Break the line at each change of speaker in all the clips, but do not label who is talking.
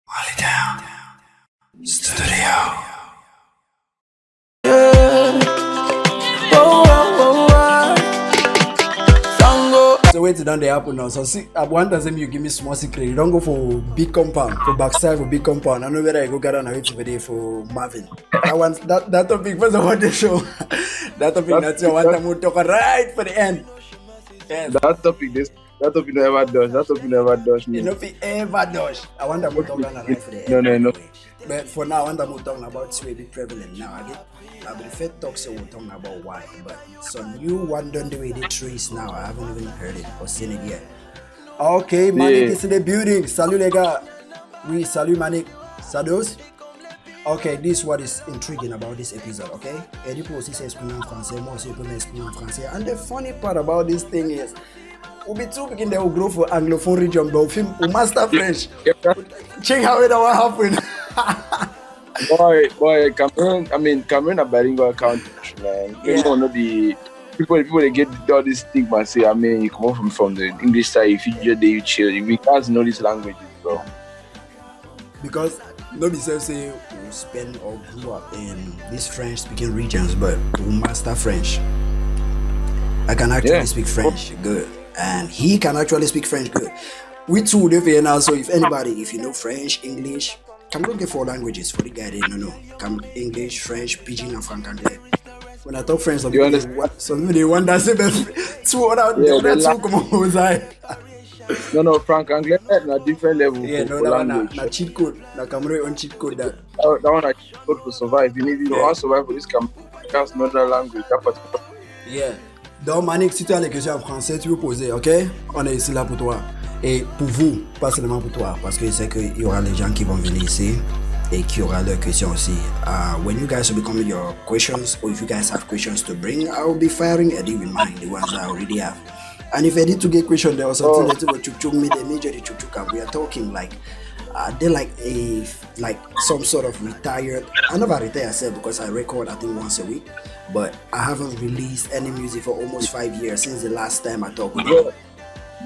Molytown Studio. Sango. So wait down the apple now. So see, I want to say you give me small secret. You don't go for big compound, for backside for big compound. I know whether I go gather on a video for Marvin. That topic was about the show. That topic that's I want to talk right for the end. Yes.
That topic never does. That topic never does me.
You know if it ever does. I want to talk right for the
No,
end.
no.
But for now, I want to talk about it's really prevalent now. I prefer talk so we're talking about why. But some new one done the way they trace now. I haven't even heard it or seen it yet. Okay, Manik is in the building. Salut les gars. Oui, salut Manik. Sados. Okay, this is what is intriguing about this episode, okay? Eddie peut aussi s'exprimer en français, moi aussi je peux m'exprimer en français. And the funny part about this thing is, we be too big in the grow for Anglophone region, but we master French. Check how it will happen.
boy, Cameroon a bilingual country, man. People know the people they get all this stigma. Say, you come up from the English side, if you just there, you chill. We can't know these languages, bro.
Because nobody say we spend or grew up in these French-speaking regions, but we master French. I can actually speak French good, and he can actually speak French good. We two live here now, so if you know French, English, come look at 4 languages for the guy they don't know. Come English, French, Pidgin, and Franc Anglais. When I talk French, some people they wonder say two other two come on.
No, Frank Anglais na different level.
Yeah, no, that one na cheat code. Na Cameroon on cheat code that.
That one na cheat code to survive. You need to survive for this Cameroon. That's another language. That particular.
Yeah. Donc, Manik, si tu as des questions en français, tu peux poser, ok? On est ici là pour toi. Et pour vous, pas seulement pour toi, parce que je sais qu'il y aura les gens qui vont venir ici et qui aura leurs questions aussi. When you guys will be coming your questions, or if you guys have questions to bring, I will be firing Eddie with mine, the ones I already have. And if Eddie to get question, there was something that will chuk me, the major the chuk and we are talking like they're like some sort of retired. I never retire myself because I record I think once a week, but I haven't released any music for almost 5 years since the last time I talked with you.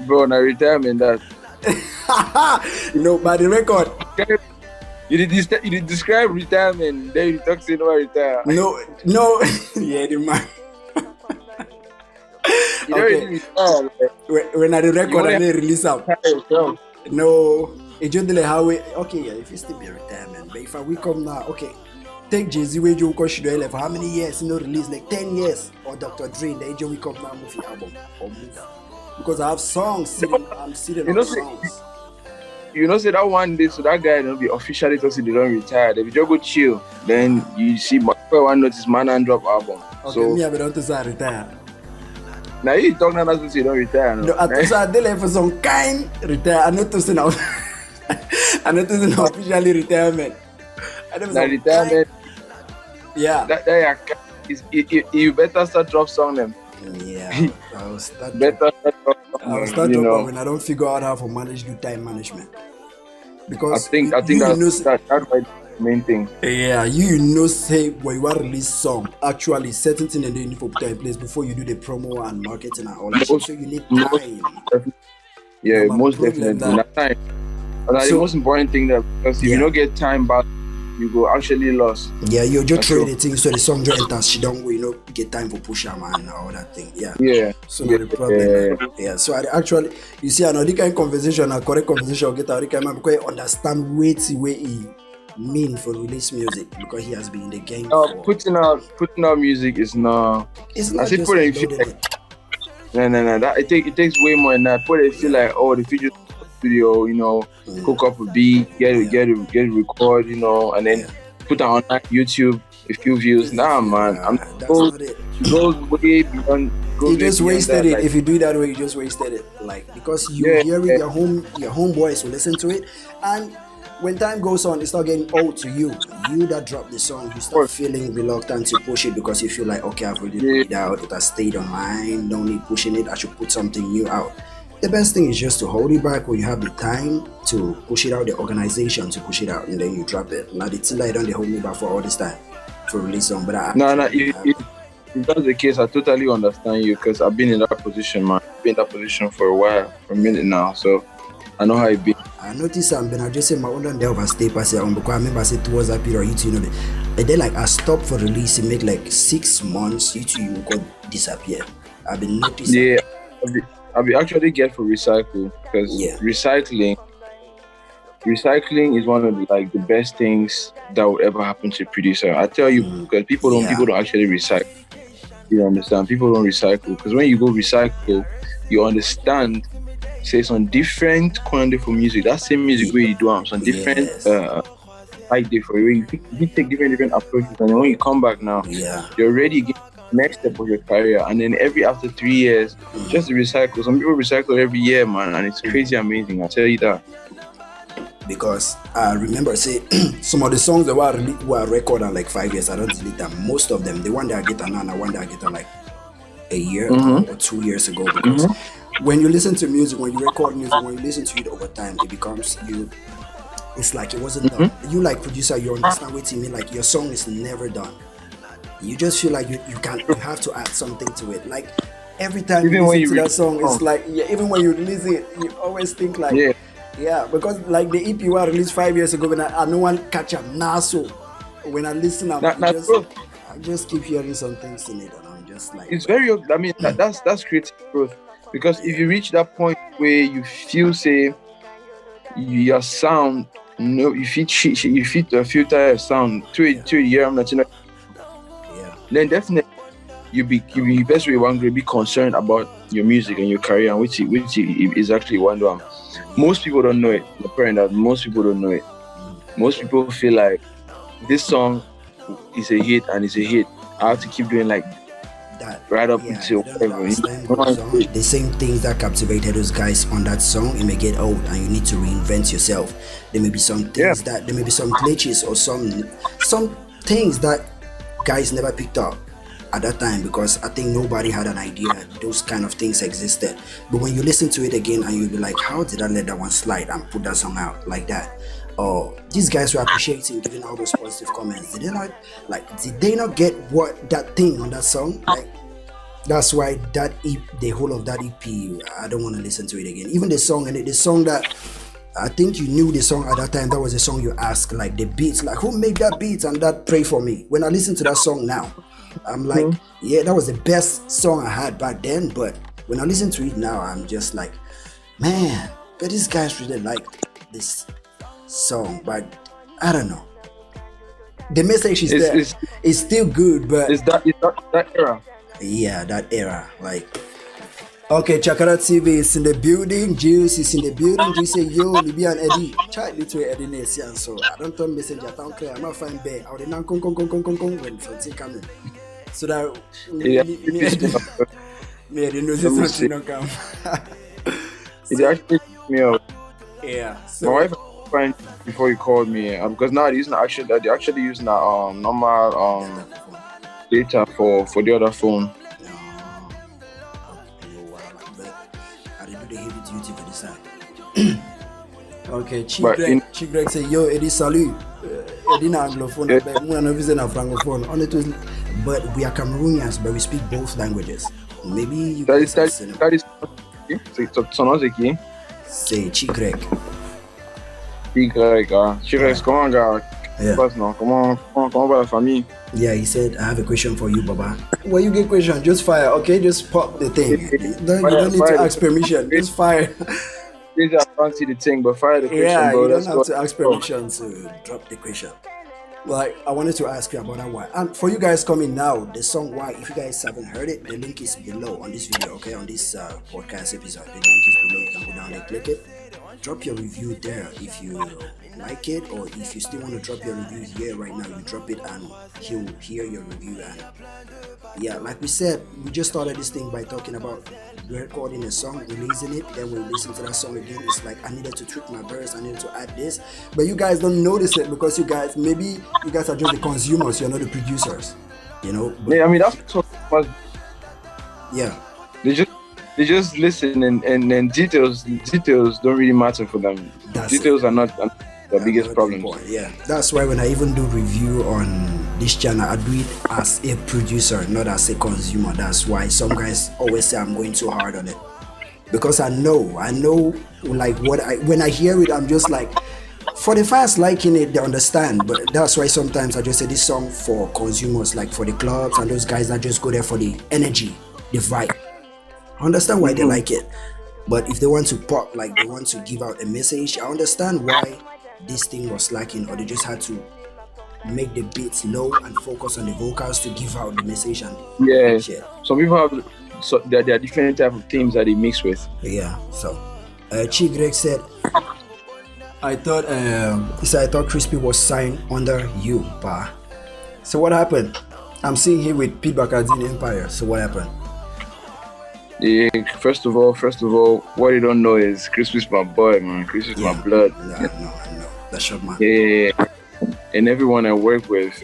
Bro, na retirement that.
By the record.
You did describe retirement, then you talk say no retire.
No, yeah, the man.
You don't retire.
When I the record, I didn't release up. No, it's just like how if it still be a retirement, but if I wake up now, okay, take Jay-Z where you go should for how many years, release like 10 years, or Dr. Dre, then you wake up now movie album or move. Because I have songs I'm sitting on songs.
You know, say that one day, so that guy don't be officially talking they don't retire. They just go chill. Then you see one notice man and drop album.
Okay,
so
me I don't to say retire.
Now you talk now that's you don't retire.
No, I say I did for some kind retire. I'm not to say now. I'm not to say now officially retirement.
Now retirement.
Yeah.
That you better start drop song them.
Yeah, I'll start
dropping
when I don't figure out how to manage the time management. Because
I think that's the main thing.
Yeah, say when you want to release song, actually certain things and you need to put in place before you do the promo and marketing and all that. So you need time.
Yeah, most definitely. Time. But the most important thing that because if you don't get time back, you go actually lost.
Yeah, you just throw the thing so the song just enters. She don't go, get time for push her man and all that thing. Yeah.
Yeah.
So the problem. Yeah. So I actually, you see, another kind of conversation, a correct conversation, get out kind of because I understand way he mean for release music because he has been in the game.
Putting out music is not.
It's not
just put it. No. That it takes way more than that. Put it feel like the future. Studio, hook up a beat, get it record, and then put it on YouTube, a few views. Nah, man, goes way beyond.
You just wasted it. If you do it that way, you just wasted it. Like because your homeboys will listen to it, and when time goes on, it's not getting old to you. You that drop the song, you start feeling reluctant to push it because you feel like I've already put it out. It has stayed on mine. No need pushing it. I should put something new out. The best thing is just to hold it back when you have the time to push it out, the organization to push it out, and then you drop it. Now, it's like don't they hold me back for all this time for release song, but
if that's the case, I totally understand you because I've been in that position, man. I've been in that position for a while, for a minute now, so I know how it be.
I noticed I'm been just say my own there overstay pass on because I remember I said towards that period YouTube, you know, and then like I stopped for release, it make like 6 months, YouTube got disappear. I've been noticing.
Yeah, I'll be actually get for recycle because recycling is one of the best things that would ever happen to a producer. I tell you, because people don't actually recycle. You understand? People don't recycle because when you go recycle, you understand. Say some different quantity for music. That same music where you do some different idea for you. You take different approaches, and then when you come back now, you're ready to get the next step of your career. And then after 3 years, just to recycle. Some people recycle every year, man, and it's crazy amazing. I tell you that.
Because I remember say some of the songs that were recorded like 5 years, I don't delete them. Most of them, the one that I get now and the one that I get like a year or 2 years ago. Because when you listen to music, when you record music, when you listen to it over time, it becomes you. It's like it wasn't done. You like producer, you understand what you mean. Like your song is never done. You just feel like you have to add something to it. Like every time you listen to that song, it's like even when you release it, you always think like. Yeah, because like the EP was released 5 years ago, when I no one catch up now. So when I listen, I just keep hearing some things in it, and I'm just like,
it's very. I mean, that's creative growth. Because if you reach that point where you feel say your sound, you fit filter your sound to a year, I'm not. Then definitely you be best way one be concerned about your music and your career, and which is actually one of them. Most people don't know it. The parent that most people don't know it. Most people feel like this song is a hit and it's a hit. I have to keep doing like that right up until whatever.
The same things that captivated those guys on that song, it may get old and you need to reinvent yourself. There may be some things that there may be some glitches or some things that guys never picked up at that time, because I think nobody had an idea those kind of things existed. But when you listen to it again and you'll be like, how did I let that one slide and put that song out like that? Or these guys were appreciating, giving all those positive comments. Did they not get what that thing on that song? Like that's why the whole of that EP, I don't want to listen to it again. Even the song that I think you knew the song at that time, that was the song you asked, like the beats, like who made that beat and that Pray For Me. When I listen to that song now, I'm like, that was the best song I had back then. But when I listen to it now, I'm just like, man, but these guys really like this song. But I don't know. The message is there. It's still good, but
it's that era.
Yeah, that era. Like, okay, Chakara TV is in the building. Juice is in the building. Juice say, yo, Liby and Eddie. Chat little Eddie Nation. So I don't turn messenger. I don't clear. I'm not fine bear. I would not come when Francis coming. So that me I didn't know this something don't come.
It actually took me out.
Yeah.
So my wife find before you called me, because now they're actually using that normal data for the other phone.
I didn't do the heavy duty for this side. Okay, Chief Greg say, yo, Eddie salut. Eddie na anglophone, but we are not using a francophone. But we are Cameroonians, but we speak both languages. Maybe you
that is son qui?
C'est Chigreg.
Chigreg, comment gars? Comment va la famille?
Yeah, he said, I have a question for you, Baba. When you get question, just fire, okay? Just pop the thing. You don't need to ask permission. Just fire.
I can't see the thing, but fire the question, bro.
You don't have to ask permission to drop the question. Like, I wanted to ask you about that one. And for you guys coming now, the song Why, if you guys haven't heard it, the link is below on this video, okay? On this podcast episode, the link is below. You can go down and click it. Drop your review there if you like it, or if you still want to drop your review here right now, you drop it and he'll hear your review. And yeah, like we said, we just started this thing by talking about recording a song, releasing it, then we listen to that song again. It's like I needed to tweak my verse, I needed to add this, but you guys don't notice it because maybe you guys are just the consumers, you're not the producers, you know. But,
yeah, I mean that's what
yeah,
they just listen, and details don't really matter for them. Details are not the biggest problem.
Yeah, that's why when I even do review on this channel, I do it as a producer, not as a consumer. That's why some guys always say I'm going too hard on it. because I know, like when I hear it, I'm just like, for the fans liking it, they understand. But that's why sometimes I just say this song for consumers, like for the clubs and those guys that just go there for the energy, the vibe. I understand why they like it. But if they want to pop, like they want to give out a message, I understand why this thing was lacking, or they just had to make the beats low and focus on the vocals to give out the message and shit.
Some people have, so there are different type of themes that they mix with.
Yeah. So, Chi Greg said, I thought I thought Crispy was signed under you, pa. So what happened? I'm seeing here with Pete Bakadine Empire. So what happened?
Yeah, first of all, what you don't know is Crispy's my boy, man. Crispy's my blood.
Yeah, I know. That's your man.
Yeah. And everyone I work with,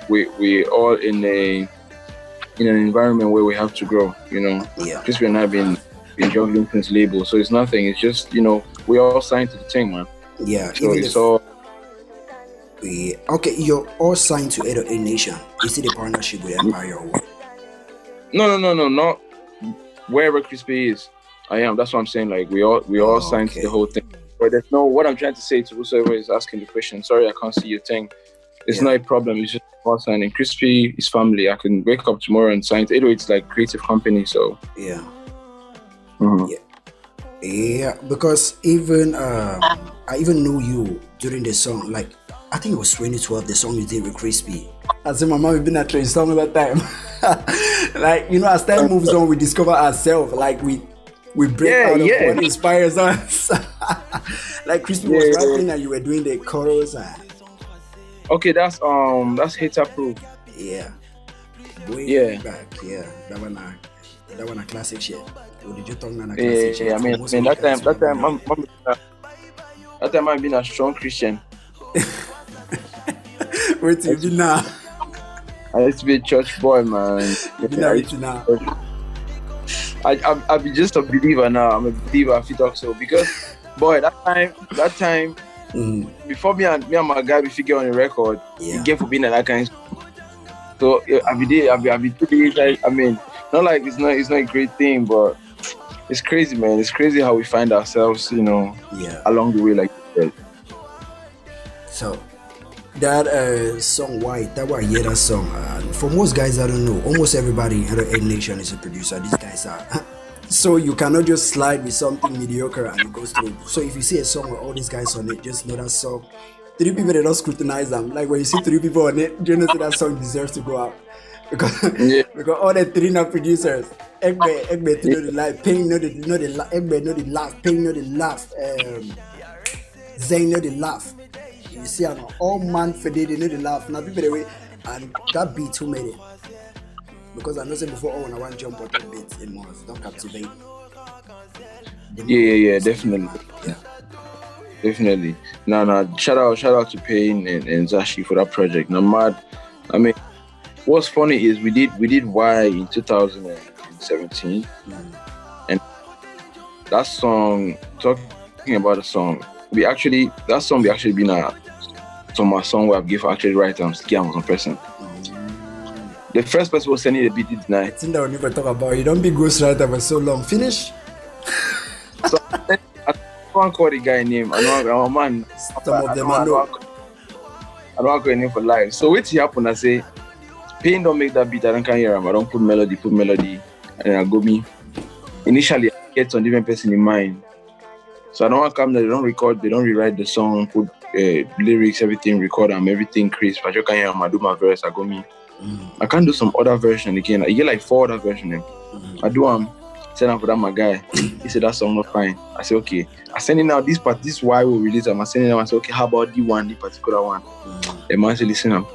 we all in an environment where we have to grow, you know.
Yeah.
Crispy and I have been juggling since label, so it's nothing. It's just, you know, we all signed to the thing, man.
Yeah.
So it's all.
Yeah. Okay, you're all signed to 808 Nation. Is it a partnership with Empire or what?
No, not wherever Crispy is. I am. That's what I'm saying. Like we all signed to the whole thing. But there's no. What I'm trying to say to whoever is asking the question. Sorry, I can't see your thing. It's not a problem. It's just all signing. Crispy is family. I can wake up tomorrow and sign. It's like creative company. So
yeah.
Mm-hmm.
Yeah. Because even I even knew you during the song. Like I think it was 2012. The song you did with Crispy. I said my mom had been at train song at that time. Like, you know, as time moves on, we discover ourselves. Like we break out of what inspires us. Like Crispy was rapping and you were doing the chorus.
Okay, that's hater proof.
Yeah. Way back. Yeah. That one a classic shit. Or did you talk about a classic shit?
Yeah. I mean that time I've been a strong Christian.
Where do you be now?
I used to be a church boy, man.
Now.
I be just a believer now. I'm a believer. I feel talk so because, boy, that time, before me and my guy we figure on the record, he gave for being that kind. So I be 2 days. Like, I mean, not like it's not a great thing, but it's crazy, man. It's crazy how we find ourselves, you know, along the way, like that.
So. That song White, that was that song. For most guys I don't know, almost everybody in 808 Nation is a producer. These guys are so you cannot just slide with something mediocre and it goes through. So if you see a song with all these guys on it, just know that song. 3 people, they don't scrutinize them. Like when you see 3 people on it, you know that song deserves to go out. Because all the 3 now producers. Egbe to know the life, Pain know the laugh, Egbe know the laugh, Pain know the laugh, Zayn know the laugh. You see, I'm all man for they know the laugh. Now people the way, and that beat who made it? Because I know said before, when I want to jump on that beat, it must don't captivate.
Yeah, definitely. Yeah. Definitely. No. Shout out to Payne and Zashi for that project. Now, mad. I mean, what's funny is we did Y in 2017, and that song, talking about the song, we actually been my song where I've given actually right scam on person. The first person was sending the beat tonight.
I think that we never talk about. You don't be ghostwriter for so long. Finish.
So I can't call the guy name. I know man.
Some of them I know.
I don't want to call name for live. So what happened? I say, Payne don't make that beat. I don't can hear him. I don't put melody, and I go me. Initially, I get some different person in mind. So I don't want to come there. They don't record. They don't rewrite the song, put lyrics, everything, record them, everything crisp. I just can hear him. I do my verse. I go me. I can't do some other version again. I get like 4 other versions. I do send out for that my guy. He said that song not fine. I said okay. I send it out this part. This why we release them. I send it out. I said okay. How about the particular one? The man said listen up.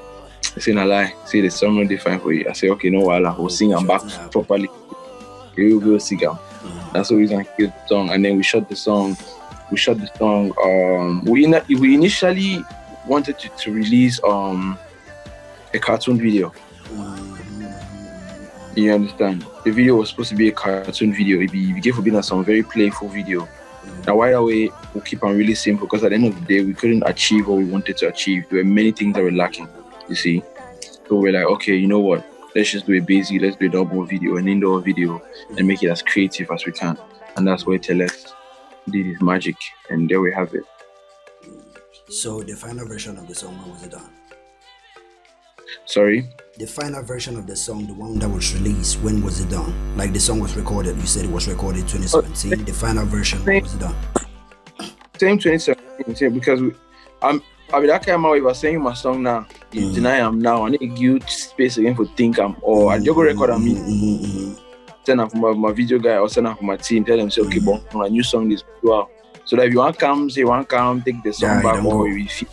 I said a lie. Say the song not fine for you. I said okay. No while I will sing them back properly. You will sing them. That's the reason I killed the song. And then we shot the song. We initially wanted to release a cartoon video. You understand? The video was supposed to be a cartoon video. It gave us some very playful video. Now, right away, we'll keep on really simple because at the end of the day, we couldn't achieve what we wanted to achieve. There were many things that were lacking, you see. So we're like, okay, you know what? let's just do a basic, let's do a double video, an indoor video, and make it as creative as we can. And that's where Teles did his magic, and there we have it.
So the final version of the song, when was it done?
Sorry?
The final version of the song, the one that was released, when was it done? Like the song was recorded, you said it was recorded 2017. The final version, when was it done?
Same 2017, because that came out, I was saying my song now. Deny I'm now. I need to give space again for think I'm or I just go record on me. Send out for my video guy or send out for my team. Tell them say okay, but a new song this wow. So that if you want to come, say want to come, take the song back or you feel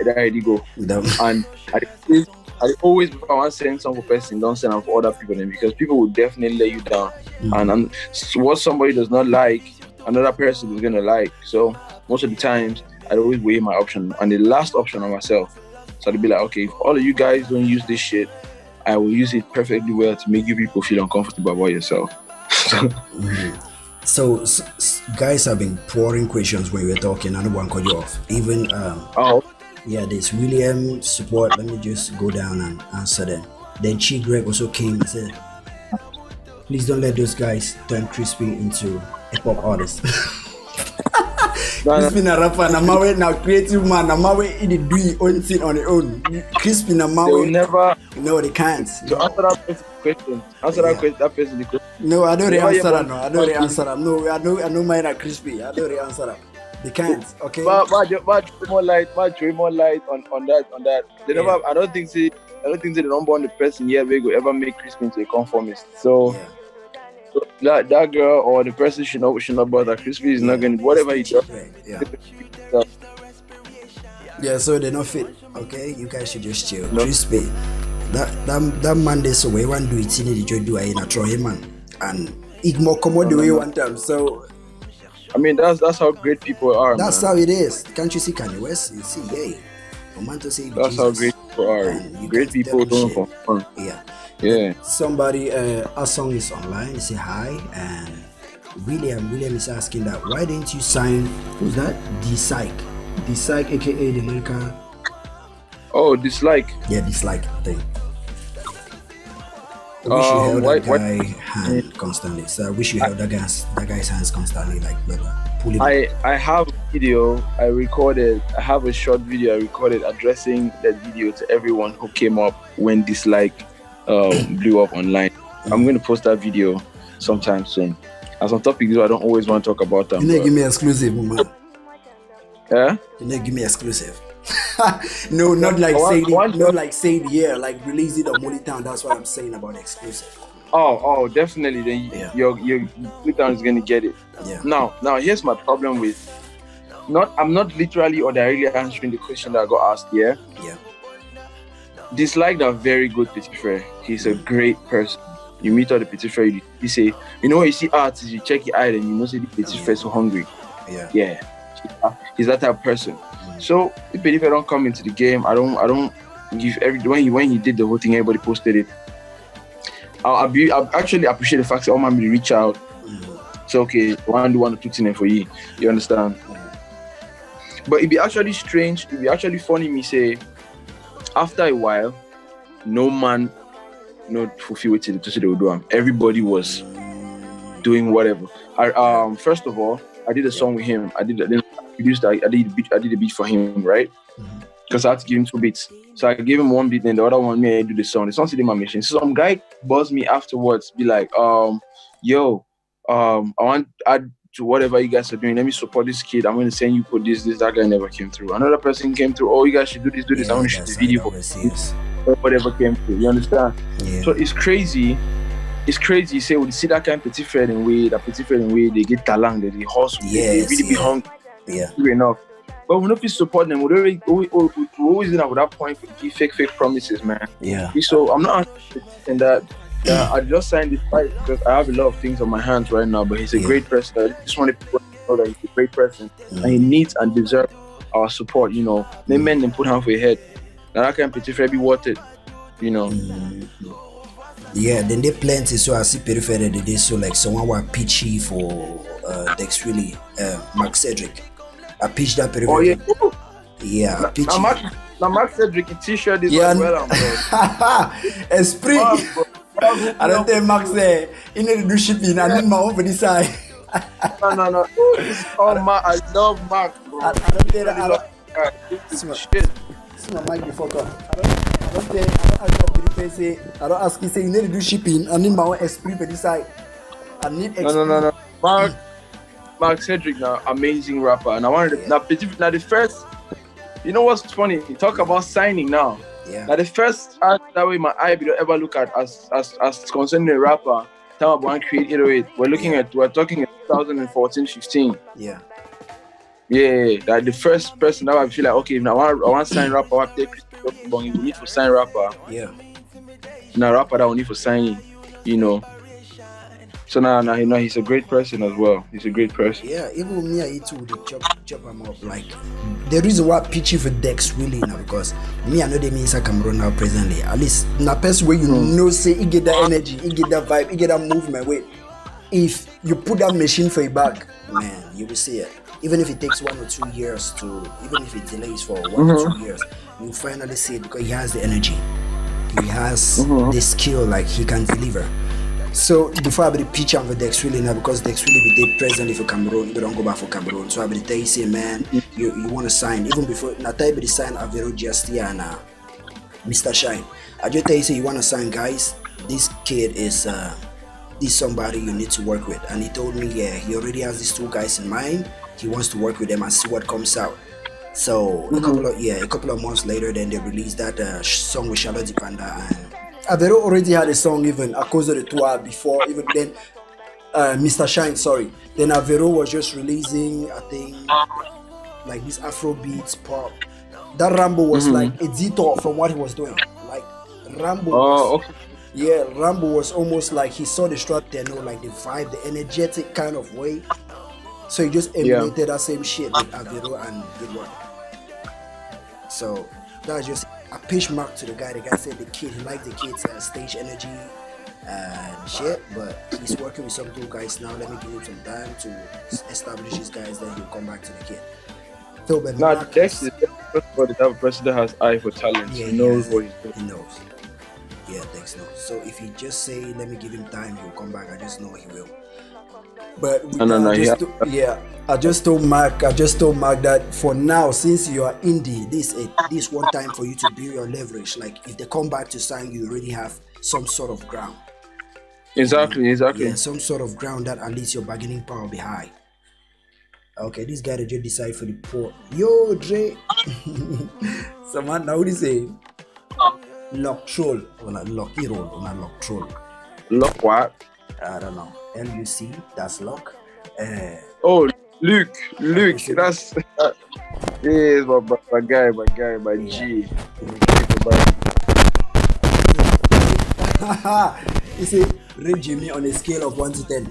ready go. And I always if I want to send song for person, don't send out for other people then because people will definitely let you down. And what somebody does not like, another person is gonna like. So most of the times I always weigh my option and the last option on myself. So I'd be like, okay, if all of you guys don't use this shit, I will use it perfectly well to make you people feel uncomfortable about yourself.
So guys have been pouring questions when we were talking. I don't want to cut you off. Even yeah, there's William support. Let me just go down and answer them. Then Chi Greg also came and said, please don't let those guys turn Crispy into a pop artist. Crispy na rapper, na mawe na creative man, na mawe he do his own thing on his own. Crispy na mawe. They will
never.
No, they can't.
So answer that person question. Answer that question. That person the question.
No, I don't answer that. No, I don't answer that. No, I know mine are Crispy. I don't answer that. They can't. Okay.
But more light on that. They never. I don't think they don't want the person here they go ever make Crispy into a conformist. So. Yeah. So that girl or the person should not bother. Crispy is not going to whatever he does.
Yeah, so they're not fit. Okay, you guys should just chill. No. Crispy, that man there so we want to do it in the do I na throw him man and ignore commode the way you want them. So
I mean that's how great people are.
That's how it is. Can't you see Kanye West? You see, hey, man to say
that's Jesus. How great people are. Great people don't for fun. Yeah.
Somebody, our song is online. They say hi, and William is asking that why didn't you sign? Who's that? Dislike, aka the American.
Oh, Dislike.
Yeah, Dislike thing. I wish you held that guy hand constantly. So I wish you held that guy's hands constantly, like pull him.
I have a video I recorded. I have a short video I recorded addressing that video to everyone who came up when Dislike blew up online. I'm going to post that video sometime soon. As on topics I don't always want to talk about them.
You give me exclusive, man.
Yeah?
You give me exclusive. No, not like saying yeah, like release it on Molytown. That's what I'm saying about exclusive.
Oh, definitely. Then your Molytown is going to get it.
Yeah.
Now here's my problem with I'm not literally or directly answering the question that I got asked here.
Yeah.
Dislike a very good petit frere. He's a great person. You meet all the petit frere, you say, you know, you see artists, you check your eye, and you know, say the petit frere so hungry. Yeah. He's that type of person. So the petit frere don't come into the game. I don't give when he did the whole thing, everybody posted it. I actually appreciate the fact that all man will reach out. So okay, one or two things for you. You understand? But it'd be actually strange. It'd be actually funny. Me say. After a while, no man not fulfill it to they would do. Everybody was doing whatever. First of all, I did a song with him. I did a beat for him, right? Because I had to give him 2 beats. So I gave him 1 beat and the other one me I do the song. The song still in my machine. So some guy buzzed me afterwards, be like, I want to add to whatever you guys are doing. Let me support this kid. I'm going to send you for this. That guy never came through. Another person came through. Oh, you guys should do this. I want to shoot the video for this. Whatever came through. You understand? Yeah. So it's crazy. It's crazy. You say, you see that kind of petit frere in way, they get talent, they hustle, they really be hungry.
Yeah.
Enough. But we don't support them. We always at that point to give fake promises, man.
Yeah.
So I'm not saying that. I just signed this fight because I have a lot of things on my hands right now, but he's a great person. I just wanted people to know that he's a great person and he needs and deserves our support, you know. They men then put hand for your head. Now that can petit frere be worth it, you know.
Yeah, then they plenty, so I see peripheral today, so like someone were pitchy for Dex really Mark Cedric. I pitched that peripheral.
Oh yeah.
Yeah, I pitched.
Now Max Cedric t-shirt is
Yeah.
well, bro.
Esprit. I don't think Max there. He need to do shipping. I need my own for this side.
No. Oh, Mark, I love Mark, bro.
I don't think
I love that.
This is
Shit.
my mic before come. I don't ask you say you need to do shipping. I need my own Esprit for this side. I need Esprit.
No. Mark Cedric, now amazing rapper, and I wanted now the first. You know what's funny? Talk about signing now.
Yeah.
Now the first art that way my eye will ever look at as concerning a rapper. Time about create 808. We're talking in 2014-15.
Yeah.
Yeah, that the first person that I feel like okay, if I want to sign rapper, I take Christopher you need to sign rapper.
Yeah.
Now rapper that will need for signing, you know. So now he's a great person as well. He's a great person.
Yeah, even me and you too, they chop him up. Like the reason why I pitch you for Dex really now because me I know they mean inside Cameroon now presently. At least na person where you know say he get that energy, he get that vibe, he get that movement. Wait, if you put that machine for your back, man, you will see it. Even if it takes 1 or 2 years even if it delays for 1 or 2 years, you finally see it because he has the energy. He has the skill, like he can deliver. So before I be the pitch on the Dex really now because Dex really be there presently for Cameroon, they don't go back for Cameroon. So I be tell you say man, you want to sign even before na type be sign Avero Justia and Mr. Shine. I just tell you say you want to sign guys. This kid is somebody you need to work with, and he told me he already has these 2 guys in mind. He wants to work with them and see what comes out. So a couple of months later, then they released that song with Charlotte Dipanda and Avero already had a song even a cause of the tour before even then. Mr. Shine, sorry. Then Avero was just releasing, I think, like this Afro beats pop. That Rambo was like a detour from what he was doing. Like Rambo. Rambo was almost like he saw the strap there, like the vibe, the energetic kind of way. So he just emulated that same shit with Avero and did work. So that's just a pitch mark to the guy. The guy said he liked the kid's stage energy and shit, but he's working with some 2 guys now. Let me give him some time to establish these guys, then he'll come back to the kid. So, but
Dex is the type of person that has eye for talent. He knows what he's doing.
He knows. Yeah, Dex knows. So if he just say, let me give him time, he'll come back. I just know he will. But I just told Mark that for now, since you are indie, this one time for you to build your leverage. Like if they come back to sign, you already have some sort of ground.
Exactly.
Yeah, some sort of ground that at least your bargaining power will be high. Okay, this guy that just decided for the poor. Yo, Dre. Someone now what is say? Lock troll or not lucky roll or not lock troll.
Lock what?
I don't know. LUC, that's lock.
Luke, that's yes, my guy, G.
You say rate Jimmy on a scale of 1 to 10.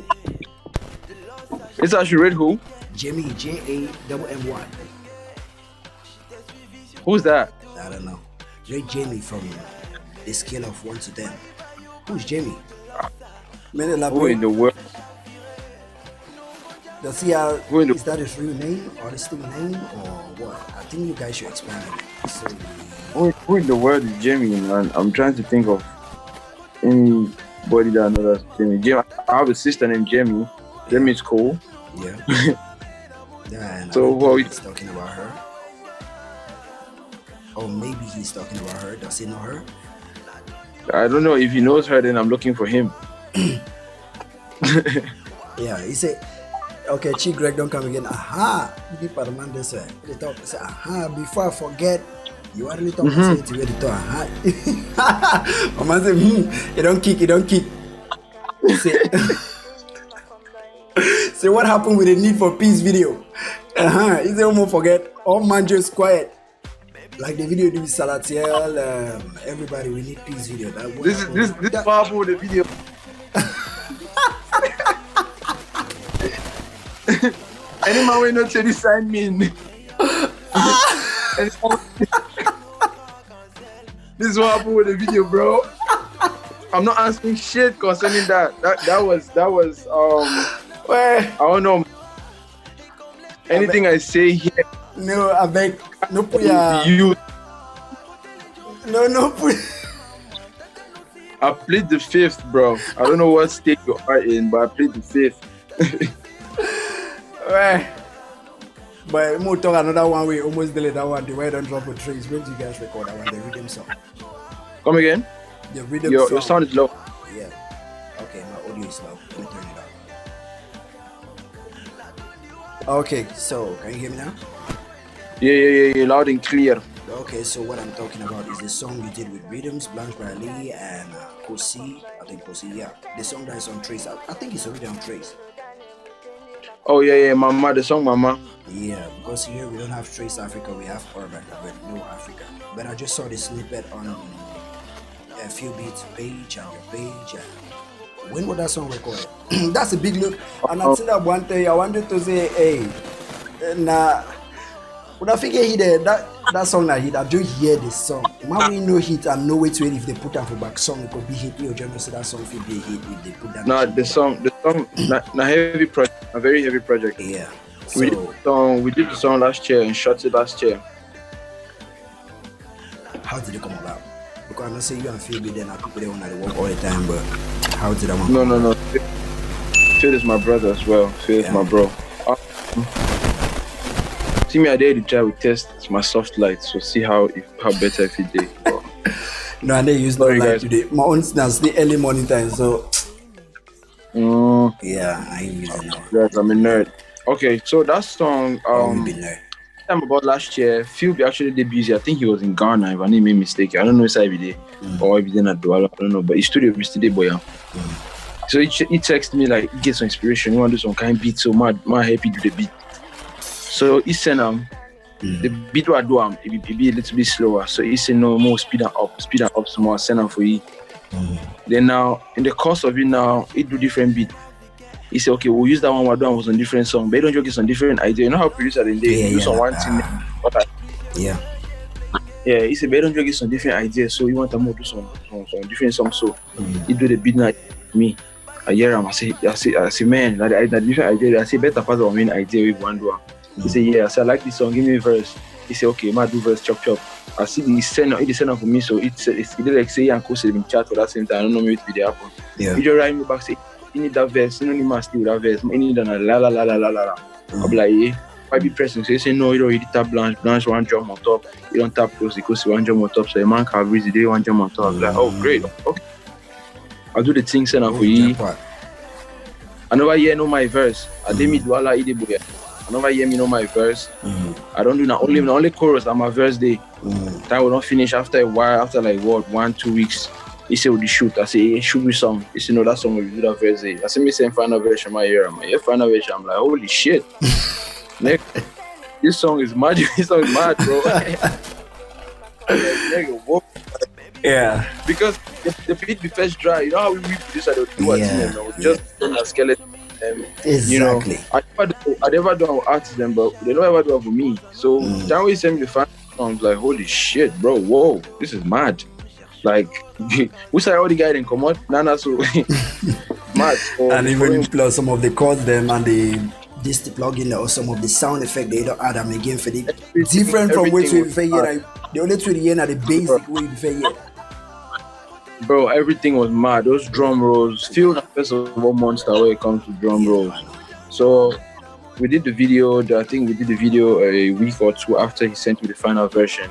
It's actually rate who?
Jimmy, Jammy.
Who's that?
I don't know. Rate Jamie from a scale of 1 to 10. Who's Jamie?
Who in the world?
Does he have, is that his real name or his still name or what? I think you guys should explain it. So,
who in the world is Jamie, man? I'm trying to think of anybody that knows Jamie. I have a sister named Jamie. Jamie's cool.
Yeah. And
so
he's talking about her. Or maybe he's talking about her. Does he know her?
I don't know. If he knows her, then I'm looking for him.
Yeah, he said, okay, Chi Greg, don't come again. Aha! They talk, say, aha, before I forget, you are really talking to you, to aha. My man said, you don't kick. Say, what happened with the Need for Peace video? He said, almost forget. All man just quiet. Like the video with Salatiel, everybody, we need peace video.
This powerful with the video. Any man will not say this sign mean. This is what happened with the video, bro. I'm not asking shit concerning that. That was I don't know. Anything I say here.
No, I beg. No, put your.
You.
No, put.
I played the fifth, bro. I don't know what state you are in, but I played the fifth.
Right. But more talk another one we almost did that one. The way don't drop with trees. When did you guys record that one? The rhythm song.
Come again?
The rhythm
Your
song.
your sound is low.
Yeah. Okay, my audio is low. Let me turn it up. Okay, so can you hear me now?
Yeah, loud and clear.
Okay, so what I'm talking about is the song you did with Rhythms, Blanche Riley, and Kosi. I think Kosi, yeah. The song that is on Trace. I think it's already on Trace.
Oh yeah, Mama, the song Mama.
Yeah, because here we don't have Trace Africa, we have Urban, but no Africa. But I just saw the snippet on a few beats page and your page. And when was that song recorded? That's a big look. And I said that one day I wanted to say, hey, nah. When I figure he that song that hit, I do hear this song. Man, we know hit and know wait to if they put that for back song, it could be hit. You just say that song could be hit if they put that.
No, the song, na heavy project, a very heavy project.
Yeah. So,
we did the song last year and shot it last year.
How did it come about? Because I'm not saying you and Phoebe then I people they want to work all the time, but how did that one?
No. Phil is my brother as well. Phil is my bro. See me, I did the try to test my soft light, so see how better if it did.
No, I didn't use no light today. My own snacks the early morning time, so yeah, I ain't using it.
Yes, I'm a nerd. Okay, so that song, time about last year, Phil actually did busy. I think he was in Ghana, if I didn't make mistake. I don't know if I did or if he didn't at Douala, I don't know, but his studio is today, boy. So he texted me like, get some inspiration. You want to do some kind of beat, so my happy do the beat. So he said the beat what I do it be a little bit slower. So he said no more speed up some more, send them for you. Then now in the course of it now, he do different beat. He said, okay, we'll use that one what was on different song, but don't get some different idea. You know how producer they do some one thing. Yeah, he said, but don't get some different ideas. So you want to do some different songs. So he do the beat now me. I hear him, I say man, that different idea. I say better part of our main idea with one do. He said, yeah, I said, I like this song, give me a verse. He said, okay, I do verse, chop. I see he send for me, so it's like say and Kosi in chat for that same time. I don't know maybe it will happen. Yeah. He just write me back, say, you need that verse, you don't need my steal that verse, you need that la. I'll be like, yeah, I be pressing. So he say, no, you don't really tap Blanche one drum on top, you don't tap Kosi one drum on top, so a man can breathe the day one drum on top. I'll be like, oh, great, okay. I'll do the thing, send for you. I never hear no my verse. I did me Douala Ideboya. I never hear me know my verse. I don't do not only chorus on my verse day. That will not finish after a while, after like 1-2 weeks. He said with the shoot. I say, hey, shoot me some. He said, no, that song will do that verse day. I said me saying final version my ear. I'm like, yeah, final version. I'm like, holy shit. This song is mad. This song is mad, bro. Nigga, what?
Yeah.
Because the beat be first dry. You know how we produce I don't do what just on a skeleton.
Exactly.
You know, I never do our artists them, but they don't ever do it for me. So that way send me the fan songs like, holy shit, bro, whoa, this is mad. Like we say all the guys in come out, Nana so mad. So,
and even plus some of the chords them and the plugin or some of the sound effect they don't add them again for the different from which we fair here. The only two the the basic way we fair here.
Bro, everything was mad. Those drum rolls, feel the first of all monster when it comes to drum rolls. So we did the video. I think we did the video a week or two after he sent me the final version.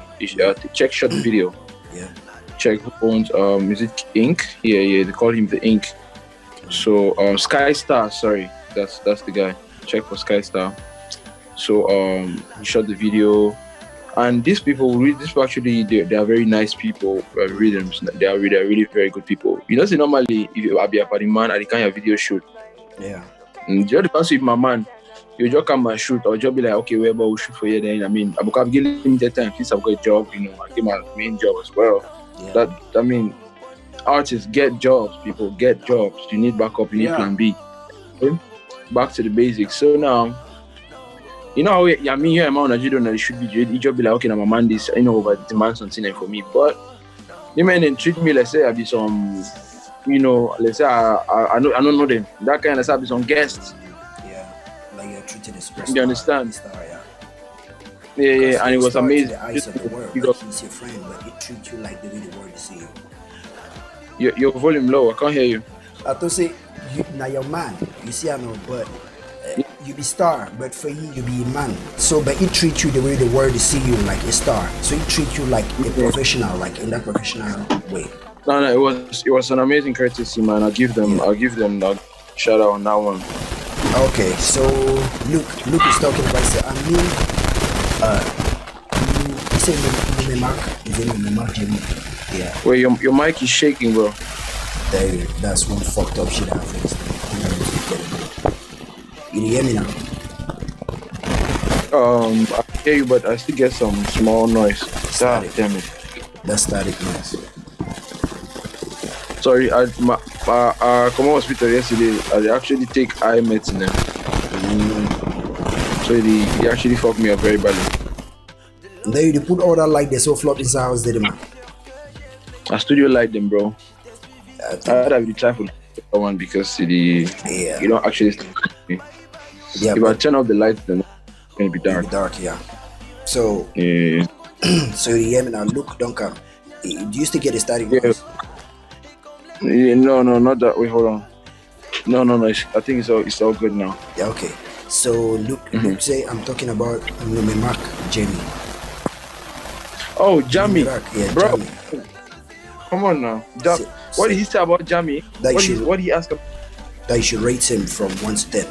Check shot the video.
Yeah.
Check who owns is it Ink? Yeah, they call him the Ink. So Sky Star, sorry, that's the guy. Check for Sky Star. So he shot the video. And these people actually, they are very nice people. Rhythms, they are really very good people. You know, see, normally if you are a party man, I can't have video shoot.
Yeah.
Just the person with my man, you just come and shoot, or just be like, okay, where about we shoot for you then? I mean, I have given limited time since I've got a job. You know, I get my main job as well. Yeah. Artists get jobs. People get jobs. You need backup. You need plan B. Okay? Back to the basics. So now. You know how here I'm on Nigeria and it should be you just be like, okay, now my man this, you know, but demand something for me. But you may then treat me, let's say I be some, you know, let's say I don't know them. That kind of stuff be some guests.
Yeah. Like you're treated as
you understand? yeah, and it
Because
was
star to
amazing.
the eyes
Just
of the world,
pick
like
up
he's your friend, but it treats you like the way the world see you.
your volume low. I can't hear you.
I to say, you, now your man, you see, I know, but
Yeah,
you be star, but for you be a man. So, but it treats you the way the world see you, like a star. So it treats you like a
yeah.
professional, like in that professional way.
No, no, it was an amazing courtesy, man.
Yeah.
I'll give them a shout out on that one.
Okay, so Luke is talking about. Say, I mean, you say me Mark, is it me Mark Jimmy? Yeah,
Wait, your mic is shaking, bro.
that's one fucked up shit I faced. You hear me now?
I hear you, but I still get some small noise. God
Static.
damn it.
That's static noise.
Sorry, come on hospital yesterday. I actually take eye medicine, so they actually fucked me up very badly.
And then you put all that like they so flop inside house, did it, man?
I studio light them, bro.
I
I
think,
had to be careful with that one because
yeah,
you don't actually see me.
yeah,
If I
but
turn off the lights, then it's gonna be
it'll
dark.
be dark, yeah. So,
Yeah,
so you hear me now? Look, don't come. Do you still get a static
yeah.
noise?
Yeah, no, not that. Wait, hold on. No. I think it's all good now.
Yeah, okay. So Luke say I'm talking about Nume Mark Jamie.
Oh, Jamie,
Yeah,
bro,
Jamie.
come on now.
Say-
What did
say
he say about Jamie?
That you should-
What did he ask?
that you should rate him from 1 to 10.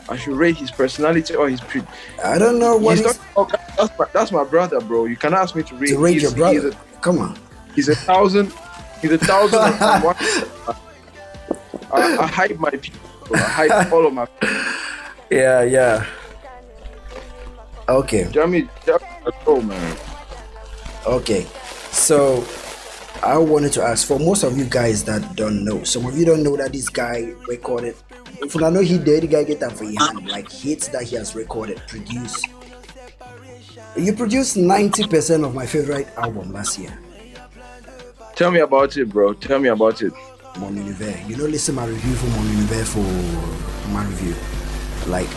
I should rate his personality or his
I don't know what
He's
is
not, that's my brother, bro. You cannot ask me to rate.
to rate your brother. Come on.
He's 1,000. He's 1,000 and one. I hype my people. I hype all of my people.
Yeah. Okay.
Jamie, oh man.
Okay. So I wanted to ask for most of you guys that don't know. Some of you don't know that this guy recorded. If you know he did, the guy get that for your hand, like hits that he has recorded, produced. You produced 90% of my favorite album last year.
Tell me about it, bro. Tell me about it.
Mon Univers. You know, listen my review for Mon Univers for my review. Like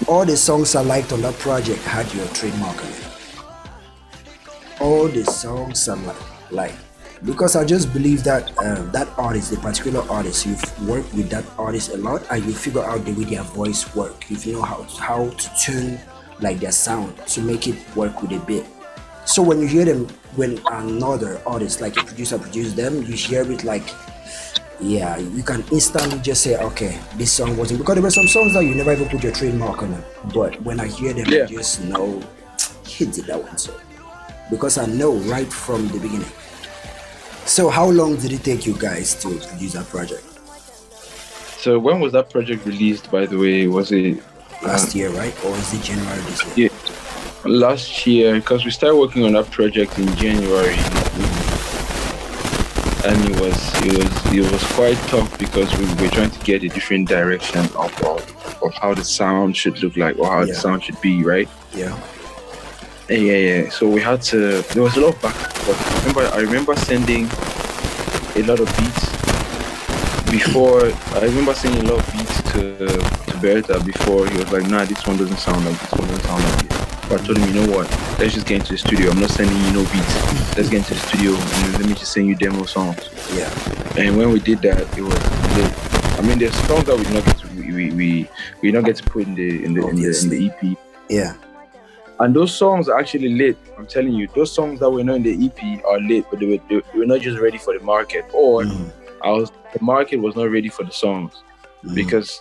all the songs I liked on that project had your trademark on it. All the songs I like because I just believe that that artist, the particular artist, you've worked with that artist a lot and you figure out the way their voice work. If you know how to tune like their sound to make it work with a bit. So when you hear them, when another artist like a producer produce them, you hear it like, yeah, you can instantly just say, okay, this song wasn't, because there were some songs that you never even put your trademark on them. But when I hear them, I just know he did that one. So because I know right from the beginning. So how long did it take you guys to produce that project?
So when was that project released, by the way? Was it
Last year, right? Or is it January this year?
Yeah, last year, because we started working on that project in January, and it was quite tough because we were trying to get a different direction of how the sound should look like or how the sound should be, right?
Yeah.
Yeah. So we had to. There was a lot of back and forth. I remember sending a lot of beats before. I remember sending a lot of beats to Bertha before. He was like, "Nah, this one doesn't sound like this. One doesn't sound like this." But I told him, "You know what? Let's just get into the studio. I'm not sending you no beats. Let's get into the studio and let me just send you demo songs."
Yeah.
And when we did that, it was lit. I mean, there's songs that we not get to we not get to put in the EP.
Yeah.
And those songs are actually lit. I'm telling you, those songs that were not in the EP are lit, but they were not just ready for the market, or the market was not ready for the songs because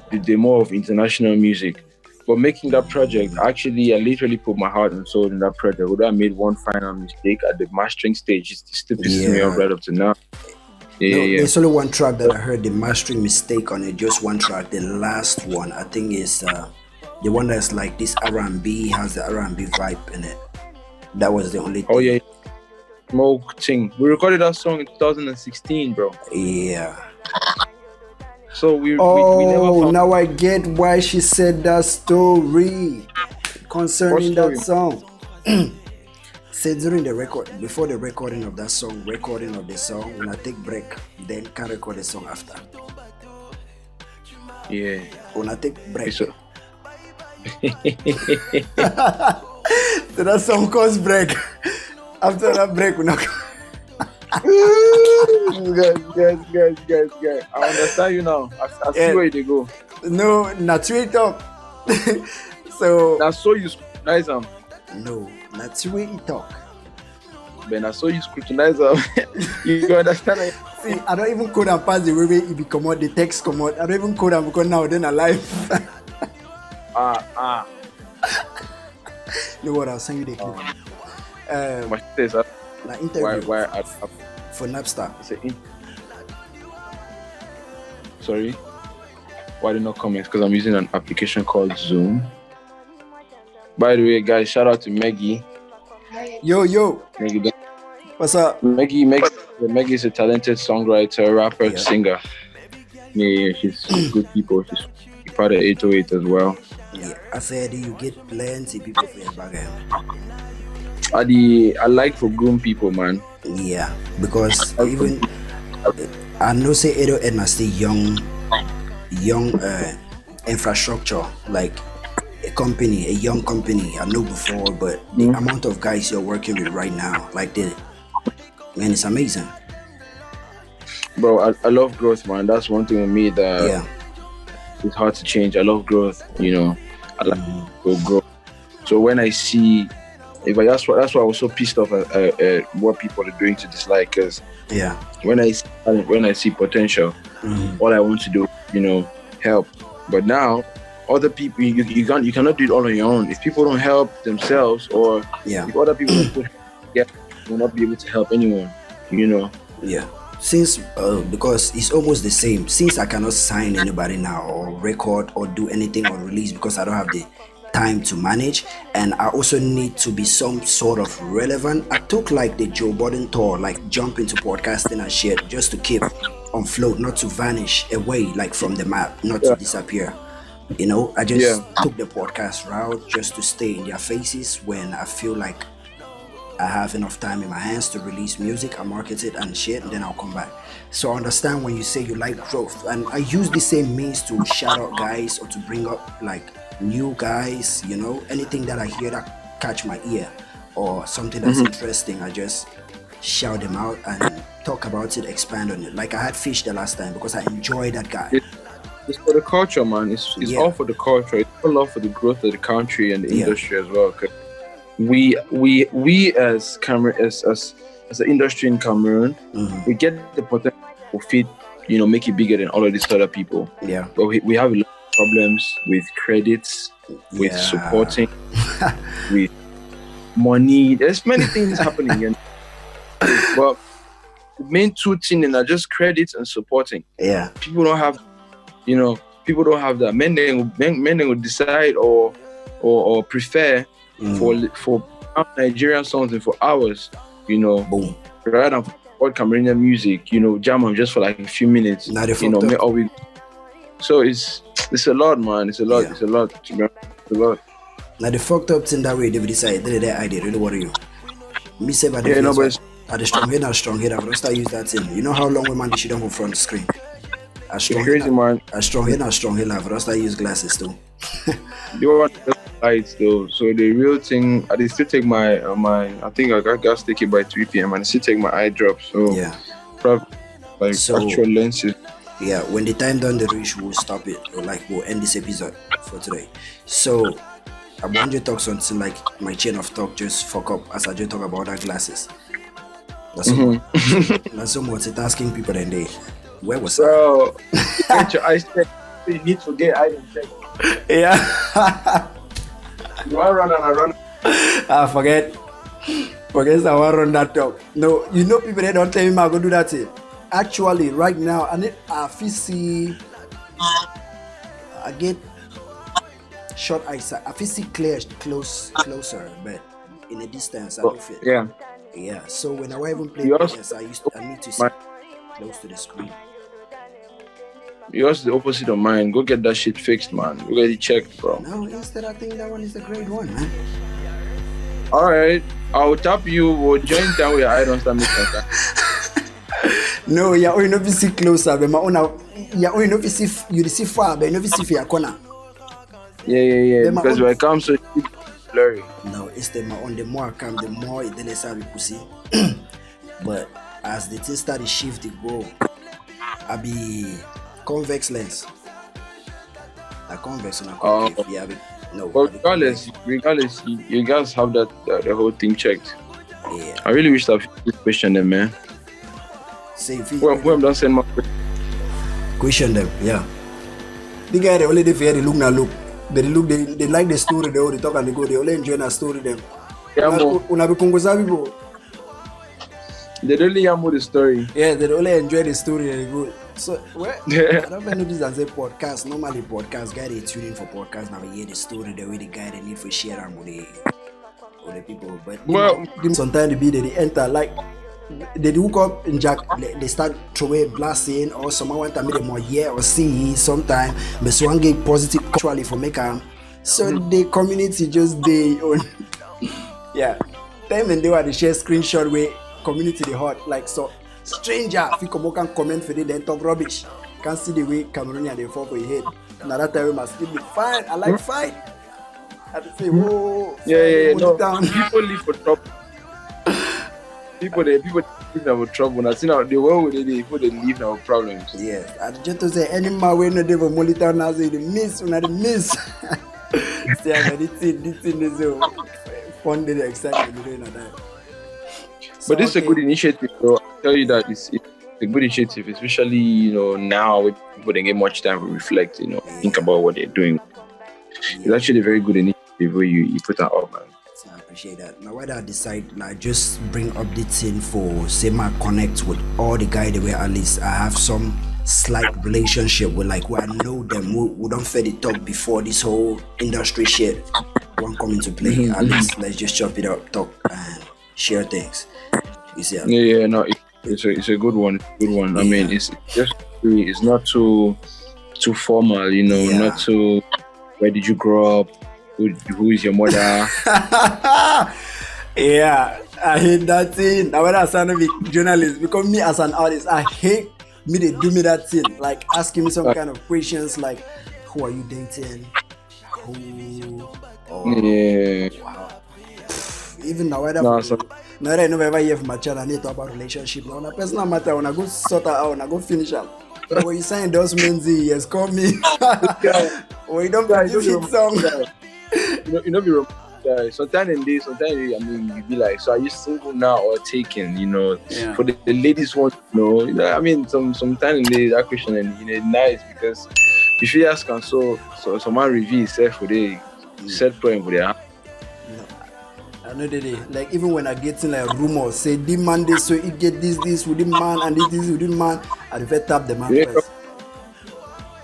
they're more of international music. But making that project, actually, I literally put my heart and soul in that project. Although I made one final mistake at the mastering stage, it still pisses me off right up to now.
There's only one track that I heard the mastering mistake on it. Just one track. The last one, I think, is the one that's like this R&B, has the R&B vibe in it. That was the only thing.
Oh yeah, Smoke thing. We recorded that song in 2016, bro.
Yeah.
So we never found.
Now I get why she said that story concerning that song. Said during the record, before the recording of the song, when I take break, then can record the song after.
Yeah.
When I take break, So that song calls break. After that break, we're not.
Guys. I understand you now. I see where they go.
No, not sweet talk. So
That's so you scrutinize them.
no, not sweet talk.
But I saw you scrutinize them. You understand?
See, I don't even code and pass the way it be come out, the text come out. I don't even code and because now then alive. No, what I'll send you the clip.
My says
Like interview
why
for Napster.
Sorry. Why did not comment? Because I'm using an application called Zoom. By the way, guys, shout out to Maggie.
Yo.
Maggie,
What's up?
Maggie is a talented songwriter, rapper, singer. Yeah, she's good people. She's part of 808 as well.
Yeah, I said you get plenty people for your bag.
I like for grown people, man.
Yeah, because even I know say 808 na still young infrastructure, like a young company. I know before, but the amount of guys you're working with right now, like man, it's amazing.
Bro, I love growth, man. That's one thing with me that it's hard to change. I love growth, I like to grow. So when I see, that's why I was so pissed off at what people are doing to dislike. Because when I see potential, all I want to do, help. But now, other people, you cannot do it all on your own. If people don't help themselves, or if other people don't will not be able to help anyone.
Yeah. Since because it's almost the same. Since I cannot sign anybody now or record or do anything or release because I don't have the time to manage, and I also need to be some sort of relevant. I took like the Joe Budden tour, like jump into podcasting and shit, just to keep on float, not to vanish away like from the map, not to disappear. I just took the podcast route just to stay in their faces when I feel like I have enough time in my hands to release music, I market it and shit, and then I'll come back. So I understand when you say you like growth, and I use the same means to shout out guys or to bring up like new guys, anything that I hear that catch my ear or something that's interesting, I just shout them out and talk about it, expand on it. Like I had Fish the last time because I enjoyed that guy.
It's for the culture, man. It's all for the culture. It's all love for the growth of the country and the industry as well. Cause we as Cameroon, as an industry in Cameroon, we get the potential to fit, make it bigger than all of these other people. Yeah. But we have a lot of problems with credits, with supporting, with money. There's many things happening. But the main two things are just credits and supporting. Yeah. People don't have, people don't have that. Men then will decide or prefer for Nigerian songs and for hours, boom, rather than for Cameroonian music, jam on just for like a few minutes, so it's a lot, man. It's a lot. It's a lot. It's a lot.
Now the fucked up thing that way they decide that I did really worry you. Me say but at the strong head, I will start use that thing. You know how long we man she don't go front screen. A strong head, man. A strong head, I will start use glasses too.
You want lights though, so the real thing, I still take my I think I got to take it by 3 p.m. and I still take my eye drops. So probably like actual lenses.
Yeah, when the time done the reach, we'll stop it, or like we'll end this episode for today. So I want you to talk something like my chain of talk just fuck up as I just talk about that glasses. That's so multitasking people in there. Where was
so get your eyes checked. You need to get eyes checked.
Yeah.
You want to run?
Forget I want to run that talk. No, people they don't tell me I go do that thing. Actually, right now, I need see. I get short eyesight. I see closer, but in a distance, I don't fit. Yeah. So when I even play games, I need to see close to the screen.
Yours is the opposite of mine. Go get that shit fixed, man. Go get it checked, bro.
No, instead I think that one is the great one, man.
Alright, I'll tap you. We'll join down with your eye, don't start making that.
No, you only know if you see closer, but my own, you only know if you see far, but you know if you see for your corner.
Yeah.
Then my
Because
own-
when it comes to blurry.
No, it's on the more I come, the more it then start pussy. But as the thing started shift, it go. I be convex lens. A convex and a concave. Yeah, no.
But regardless, you guys have that the whole thing checked.
Yeah.
I really wish that question them, man.
Say if
When I'm done saying my
question them, yeah. The guy they only they look now look. They like the story, they only talk and they go, they only enjoy the story them.
yeah, more.
Una be Congoza people.
They don't really know the story.
Yeah, they only enjoy the story and they go. So well,
Yeah.
I don't know this as a podcast. Normally podcast guy they tune in for podcast now hear the story the way the guy they need for share and with the people. But
Well,
sometimes the beat they enter like they hook up in Jack, they start throwing blasting or someone want to make them more hear or see sometime, but so one get positive culturally for make them. So the community just they own. Yeah, time and they were the share screenshot where community they hot like so. Stranger, if you come can comment for it, then talk rubbish. Can't see the way Cameroonian they fall for your head. Now that time we must keep it fine. I like fine. I have to say, whoa.
yeah. No,
Down.
people live for trouble. People live for trouble. Now, see now the world where people they live now problems.
Yes, I just to say any man we no dey for molytown now say the miss, una the miss. See, I this thing is fun day excitement doing that.
But this is a good initiative, though. I'll tell you that it's a good initiative, especially now when people don't get much time to reflect, think about what they're doing. It's actually a very good initiative where you put that up, man.
I appreciate that. Now, why I decide like just bring updates in for say my connect with all the guys where at least I have some slight relationship with like where I know them who don't fair the talk before this whole industry shit won't come into play. At least let's just chop it up, talk and share things. You see?
Yeah, no, it's a good one. Good one. I mean, it's not too formal, not too. Where did you grow up? Who is your mother?
Yeah, I hate that thing. Now when I sound a journalist, because me as an artist, I hate me they do me that thing. Like asking me some kind of questions like, who are you dating? Who?
Yeah.
Wow. Even now, now that I never ever hear from my child, I need to talk about relationship. Now, on a personal matter, when I go sort out, when I go finish them. When you sign endorsements, he has called me. When you don't produce hit song.
You know, be romantic. Sometimes I mean, you be like, so are you single now or taken? For the ladies want to know. I mean, sometimes that question and nice because if you ask and so someone review himself for the set point for their.
I know that like even when I get in like rumors, say the man this so it get this with the man and this with the man, I first tap the man first.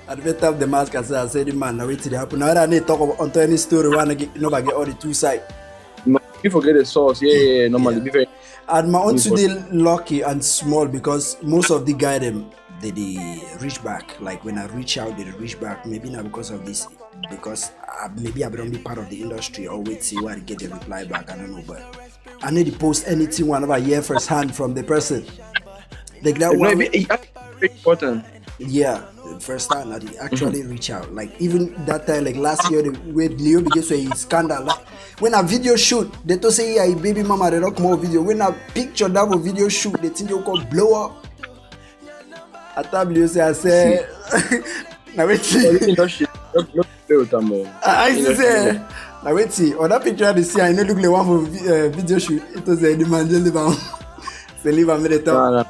I first tap the mask and say the man now wait till it happen. Now that I need to talk about onto any story wanna get get all the two sides.
You forget the source, normally be very.
And my own today lucky and small because most of the guy them they reach back. Like when I reach out, they reach back. Maybe not because of this, because maybe I don't be part of the industry or wait see where I get the reply back. I don't know, but I need to post anything whenever I hear firsthand from the person. Like that one.
Very important.
Yeah, first time I actually reach out. Like even that time, like last year, with Leo begins to a scandal. Like when a video shoot, they to say yeah, baby mama they rock more video. When a picture that was video shoot, they think you called blow up. At W say I say now wait see. I say now wait see. On that picture they see I know look like one for video shoot. It was the man just leave am. Say leave am the top.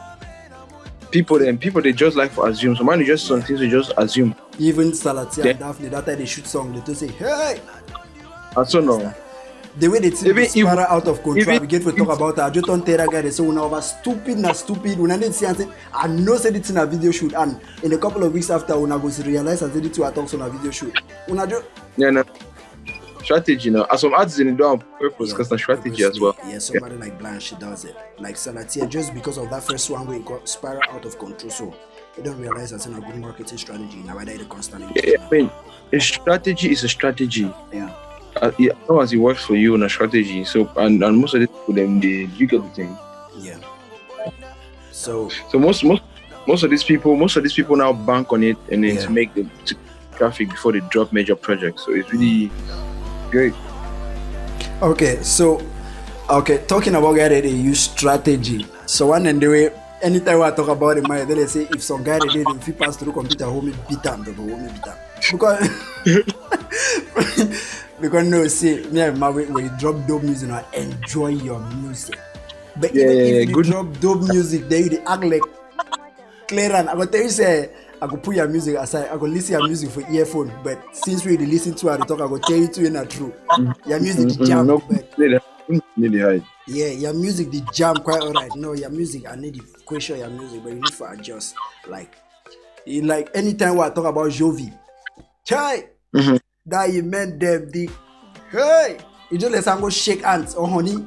People they just like to assume. So man, just some things they just assume.
Even Salatia and Daphne, that time they shoot song, they just say, hey!
I don't know.
The way they spiral out of control, we get to talk about it. I just don't tell that guy, they say, we are stupid. When I didn't see anything, I know said it in a video shoot. And in a couple of weeks after, when I go to realize I said it to a talks on a video shoot.
Yeah, no. Strategy, as some artists in do on purpose because the strategy as well.
Yeah, somebody like Blanche, she does it. Like Salatia, just because of that first one where it got spiral out of control, so you don't realize that's in a good marketing strategy. Now whether it's constantly.
Yeah, I mean, a strategy is a strategy.
Yeah.
As long as it works for you on a strategy, so and most of the people you get the thing.
Yeah. So
most of these people now bank on it and then to make them traffic before they drop major projects. So it's really great.
Okay, so talking about guy that they use strategy. So one and the way anytime I talk about it, my they say if some guy they did if he pass through computer, home beat them, they go home beat them. Because no, see, me and my when you drop dope music, I enjoy your music. But even if you drop dope music, they act like clear and I go tell you say I go put your music aside, I go listen your music for earphone. But since we listen to her talk, I go tell you to you not true. Your music the jam, yeah, your music the jam quite alright. No, your music I need to question your music, but you need to adjust. Like anytime we talk about Jovi, chai. That you meant them the hey, you just let Sango shake hands or honey.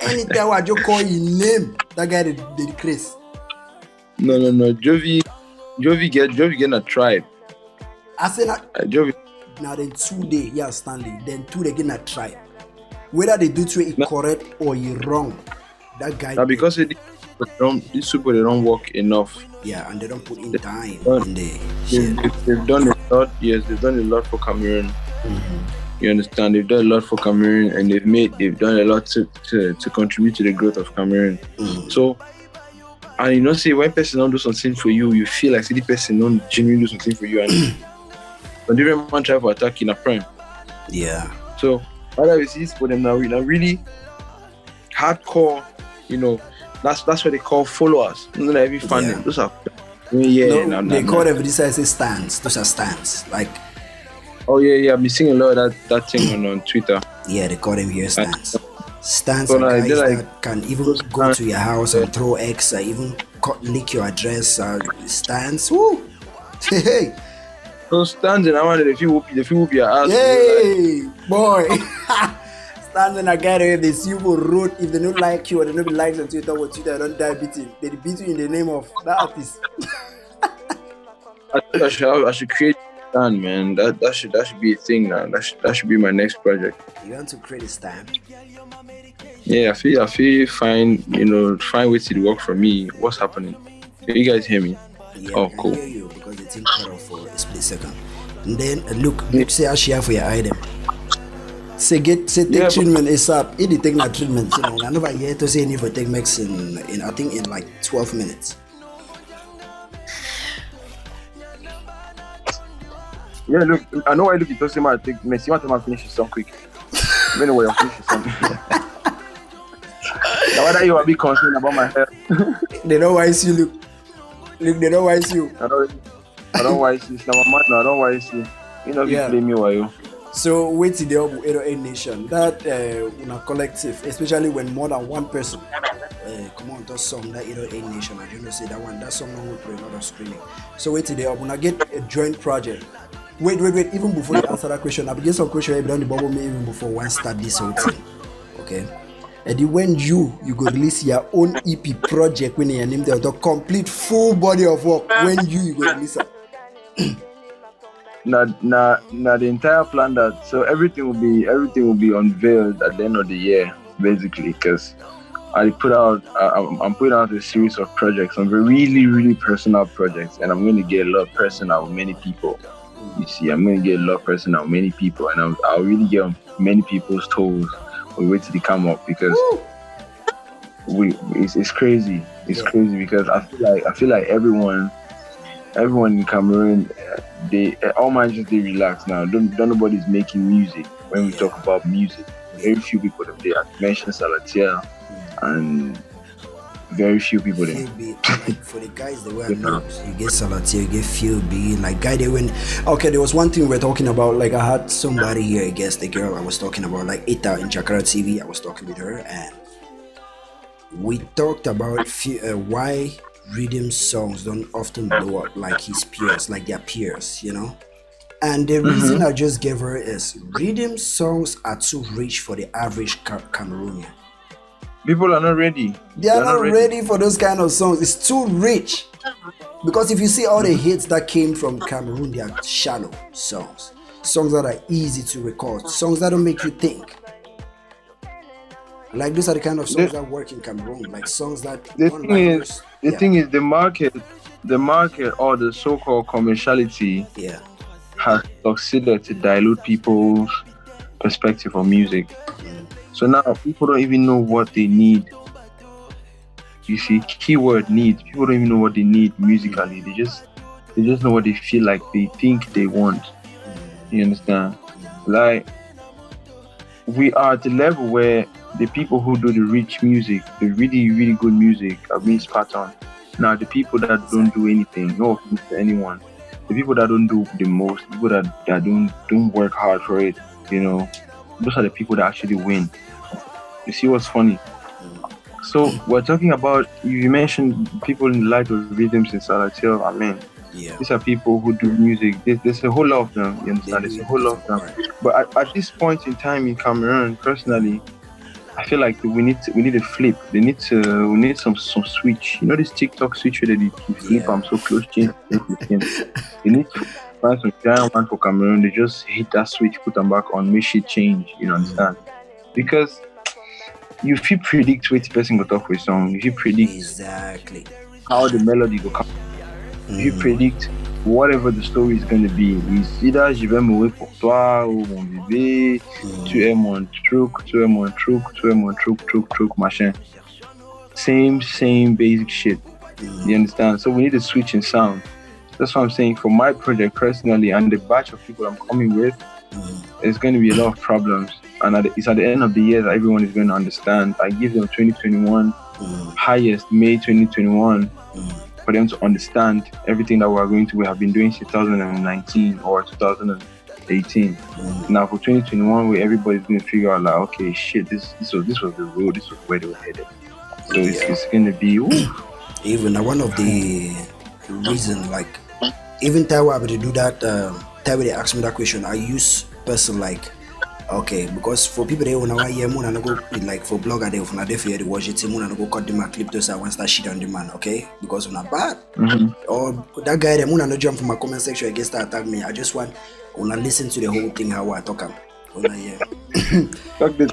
Anytime I just call your name, that guy the Chris.
No. Jovi get a tribe.
I say that
Jovi.
Now then 2 days, yeah, standing. Then 2 days get a tribe. Whether they do it correct or you wrong, that guy.
Now because these people they don't work enough.
Yeah, and they don't put in time in the
they've done a lot. Yes, they've done a lot for Cameroon. You understand? They've done a lot for Cameroon, and they've done a lot to contribute to the growth of Cameroon. So, and you know, see, when person don't do something for you, you feel like the person don't genuinely do something for you, and when different man try to attack in a prime.
Yeah.
So, what I see is for them now, really hardcore. You know, that's what they call followers. Not every fan.
Yeah.
Those are
they call them this I say stands. Those are stands. Like
oh yeah, I've been seeing a lot of that thing on Twitter.
Yeah, they call them here stands. Stands
So,
are
like,
guys
they're
that can even go to your house and throw eggs, even leak your address. Stands. Woo! Hey.
So stands and I wanted if you whoop your ass.
Hey, boy. Standing a guy if they see you for road, if they don't like you or they don't be likes on Twitter or Twitter, don't die beating. They beat you in the name of that artist.
I should create a stand, man. That should be a thing now. That should be my next project.
You want to create a stand?
Yeah, I feel fine, find ways to work for me. What's happening? Can you guys hear me?
Yeah,
oh,
I can
cool.
hear you because the thing cut off for a split second. And then look say I share for your item. Say take treatment ASAP. If they take that treatment, I never hear to say any for take max in I think in like 12 minutes.
Yeah, look, I know why look it say my take me. See what time I finish this song quick. Anyway, I'll finish this song. Now whether you are be concerned about my health.
They don't wise you look. Look, they don't wise you.
I don't wise you. Now my man, I don't wise you. You know, you play me while you.
So wait till the album A Nation. That collective, especially when more than one person come on that song that A Nation. I don't know say that song will play a lot of screaming. So wait till the album. I get a joint project. Wait. Even before you answer that question, I begin some question I've done the bubble me even before one start this whole thing. Okay. And then when you go release your own EP project when you name the complete full body of work when you go release it.
Now the entire plan that so everything will be unveiled at the end of the year basically because I'm putting out a series of projects, some really really personal projects, and I'm going to get a lot personal with many people. You see, I'm going to get a lot personal with many people, and I'll really get on many people's toes. We wait till they come up because it's crazy. It's crazy because I feel like everyone in Cameroon, they all minds just relax now. Don't nobody's making music. When we talk about music, very few people that they mentioned Salatiel and very few people there.
Like for the guys that were not, you get Salatiel, you get Phil B, like guy they went. Okay, there was one thing we were talking about. Like I had somebody here, I guess the girl I was talking about, like Ita in Jakarta TV. I was talking with her and we talked about why rhythm songs don't often blow up like his peers, like their peers, And the reason I just gave her is rhythm songs are too rich for the average Cameroonian.
People are not ready.
They are not ready for those kind of songs. It's too rich. Because if you see all the hits that came from Cameroon, they are shallow songs. Songs that are easy to record. Songs that don't make you think. Like those are the kind of songs that work in Cameroon. Like songs that...
The thing is the market or the so-called commerciality succeeded to dilute people's perspective on music. So now people don't even know what they need. You see, keyword needs. People don't even know what they need musically. They just know what they feel like they think they want. You understand? Like, we are at the level where the people who do the rich music, the really, really good music, are being spat on. Now, the people that don't do anything, no offense to anyone, the people that don't do the most, people that don't work hard for it, those are the people that actually win. You see what's funny? So we're talking about, you mentioned people in the light of rhythms in Salatiel. I mean, these are people who do music. There's a whole lot of them. You understand? There's a whole lot of them. But at this point in time in Cameroon, personally, I feel like we need a flip. We need some switch. You know this TikTok switch where they flip. I'm so close to it. You need to find some giant one for Cameroon. They just hit that switch, put them back on, make shit change. You understand? Because you feel predict which person go talk with song. You predict
exactly
how the melody will come. You predict whatever the story is going to be. It's either je vais mourir pour toi ou mon bébé, tu es mon truc, machin. Same basic shit. You understand? So we need a switch in sound. That's what I'm saying. For my project personally and the batch of people I'm coming with, there's going to be a lot of problems. And it's at the end of the year that everyone is going to understand. I give them 2021, highest May 2021, for them to understand everything that we have been doing since 2019 or 2018. Now for 2021, where everybody's going to figure out like, okay, shit, this was the road, this was where they were headed. So it's going to be
even one of the reasons, like even Taiwan to do that. Taiwan they asked me that question. I use person like, okay, because for people they wanna hear moon and go like for blogger they wanna definitely the watch it moon and go cut them a clip to say I want that shit on the man, okay? Because when I bad or that guy the moon and jump from my comment section against that attack me. I just want wanna listen to the whole thing how I talk wanna hear.
talk the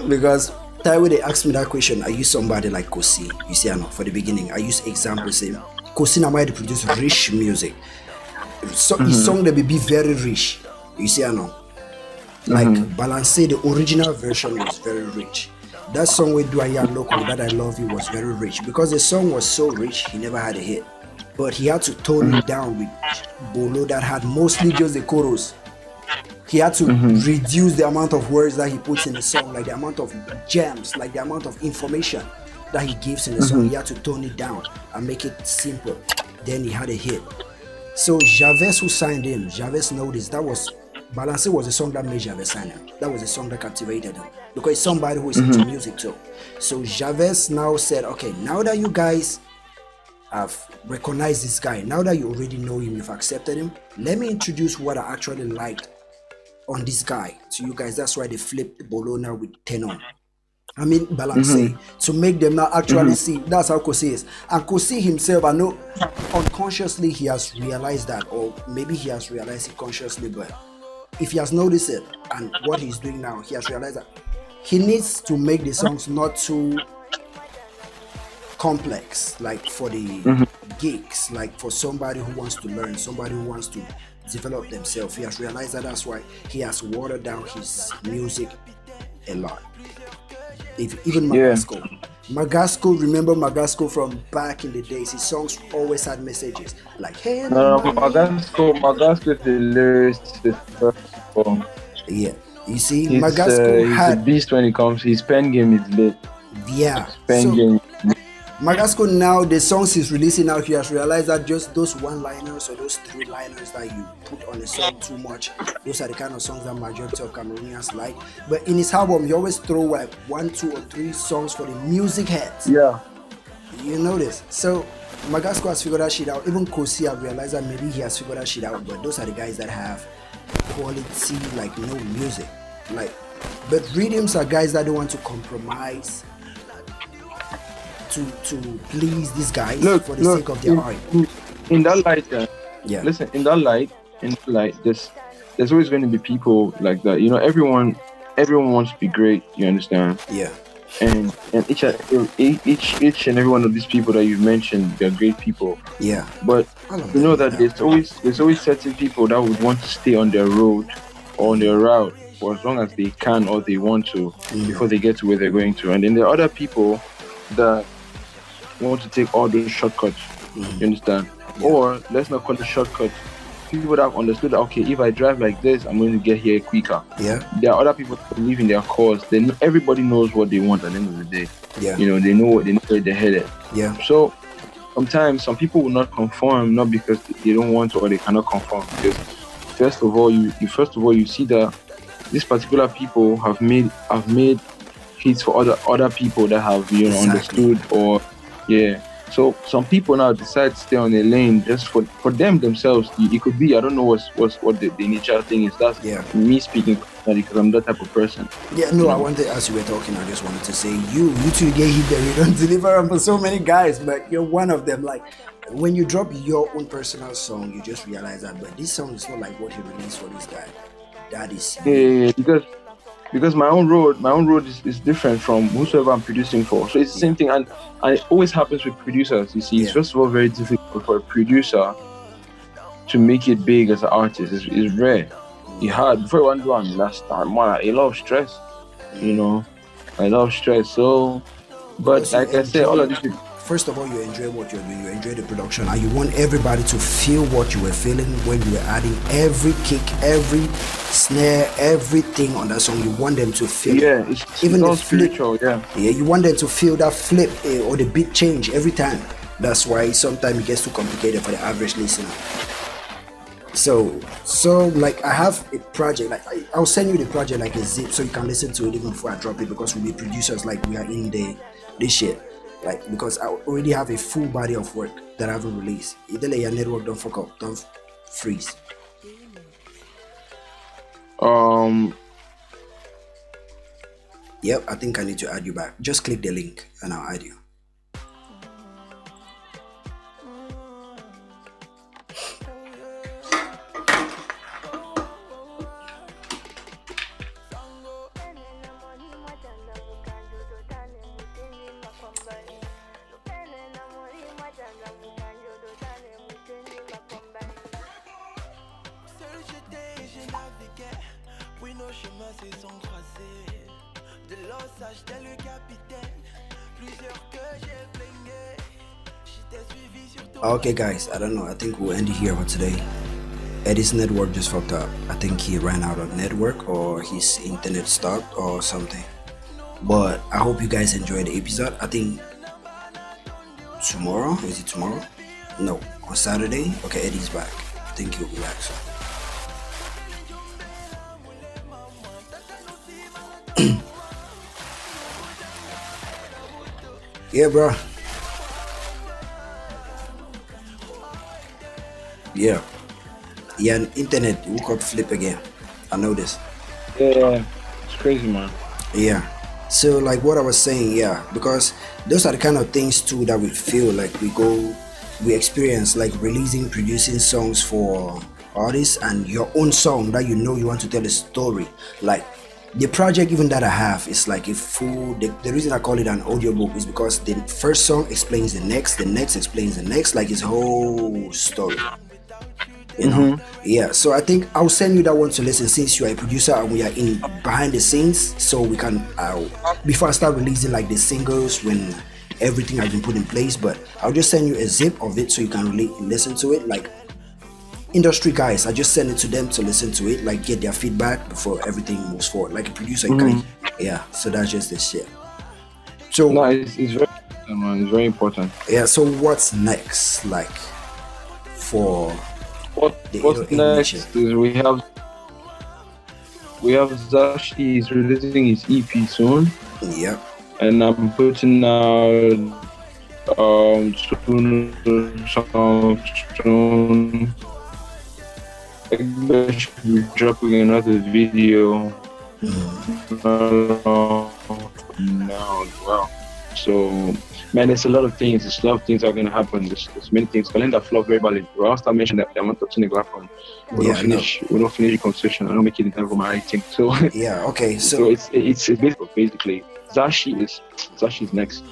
Because Taiwan they asked me that question. I use somebody like Kosi. You see, I know for the beginning. I use example say Kosi now might produce rich music. So his song they be very rich. You see, I know. Like Balance, the original version was very rich. That song with Dwaya Local, That I Love You, was very rich. Because the song was so rich, he never had a hit. But he had to tone it down with Bolo that had mostly just the chorus. He had to reduce the amount of words that he puts in the song, like the amount of gems, like the amount of information that he gives in the song. He had to tone it down and make it simple. Then he had a hit. So Javez, who signed him, Javez noticed that was Balance was a song that made Javez sign him. That was a song that captivated him because it's somebody who is into music too. So Javez now said, okay, now that you guys have recognized this guy, now that you already know him, you've accepted him, let me introduce what I actually liked on this guy to you guys. That's why they flipped Bologna with Tenon. I mean, Balance to make them now actually see. That's how Kosi is. And Kosi himself, I know unconsciously he has realized that, or maybe he has realized it consciously, but if he has noticed it and what he's doing now, he has realized that he needs to make the songs not too complex, like for the gigs, like for somebody who wants to learn, somebody who wants to develop themselves. He has realized that that's why he has watered down his music a lot. Even Magasco, remember Magasco from back in the days? His songs always had messages like, "Hey."
No, Magasco is the lyricist.
Yeah, you see,
Magasco he's a beast when it comes. His pen game is lit.
Yeah,
pen game.
Magasco now, the songs he's releasing now, he has realized that just those one-liners or those three-liners that you put on a song too much, those are the kind of songs that majority of Cameroonians like. But in his album, he always throw like 1, 2, or 3 songs for the music heads.
Yeah.
You know this. So Magasco has figured that shit out. Even Kosi have realized that maybe he has figured that shit out. But those are the guys that have quality, like no music. But rhythms are guys that don't want to compromise to please these guys for the sake of their art.
In that light, listen, in that light, there's always going to be people like that. You know, everyone wants to be great. You understand?
Yeah.
and each and every one of these people that you've mentioned, they're great people.
Yeah.
But
I love
you know
that.
that there's always certain people that would want to stay on their road or on their route for as long as they can or they want to before they get to where they're going to. And then there are other people that want to take all those shortcuts. You understand?
Yeah.
Or let's not call it shortcuts. People that have understood that, okay, if I drive like this, I'm going to get here quicker.
Yeah.
There are other people that believe in their cause. Then everybody knows what they want at the end of the day.
Yeah.
You know, they know where they're headed.
Yeah.
So sometimes some people will not conform, not because they don't want to or they cannot conform. Because first of all, you see that these particular people have made hits for other people that have understood or So some people now decide to stay on a lane just for them themselves. It could be, I don't know what the nature thing is. That's me speaking personally because I'm that type of person.
Yeah, no, I wanted, as you were talking, I just wanted to say you two get hit there, you don't deliver them for so many guys, but you're one of them. Like when you drop your own personal song, you just realize that, but this song is not like what he released for this guy. That is
because my own road is different from whosoever I'm producing for. So it's the same thing, and it always happens with producers. You see, it's first of all very difficult for a producer to make it big as an artist. It's rare. It's hard. Before one do last time, man, a lot of stress. A lot of stress. So, but like I said, all of this.
First of all, you enjoy what you're doing, you enjoy the production, and you want everybody to feel what you were feeling when you were adding every kick, every snare, everything on that song. You want them to feel
it's
even the
spiritual,
flip. Yeah, you want them to feel that flip or the beat change every time. That's why sometimes it gets too complicated for the average listener. So like I have a project, like I'll send you the project like a zip so you can listen to it even before I drop it, because we'll be producers, like we are in this shit. Like, because I already have a full body of work that I haven't released. Either your network don't fuck up, don't freeze. Yep, I think I need to add you back. Just click the link and I'll add you. Okay guys, I don't know, I think we'll end it here for today. Eddie's network just fucked up. I think he ran out of network or his internet stopped or something. But I hope you guys enjoyed the episode. I think tomorrow, is it tomorrow? No, on Saturday. Okay, Eddie's back. I think he'll be back soon. Yeah, bro. Yeah, internet woke up flip again. I know this.
Yeah, it's crazy, man.
Yeah. So like what I was saying, because those are the kind of things too that we feel like we experience, like releasing, producing songs for artists and your own song that you want to tell a story. Like the project even that I have is like a full, the reason I call it an audiobook is because the first song explains the next explains the next, like it's whole story. Yeah, so I think I'll send you that one to listen, since you are a producer and we are in behind the scenes, so we can before I start releasing like the singles when everything has been put in place. But I'll just send you a zip of it so you can really listen to it. Like industry guys, I just send it to them to listen to it, like get their feedback before everything moves forward. Like a producer, you can, so that's just the shit. So
no, it's very important, man. It's very important.
Yeah, so what's next, like for
what's next is we have Zashi is releasing his EP soon.
Yeah.
And I'm putting out soon. I should be dropping another video now as well. So, man, there's a lot of things. There's a lot of things that are gonna happen. There's many things. Calendar flow very valid. We also mentioned that the amount of things that happen. We
Yeah,
don't finish. We don't finish the conversation. I don't make it in time for my writing. So,
yeah. Okay,
so it's basically Zashi is next.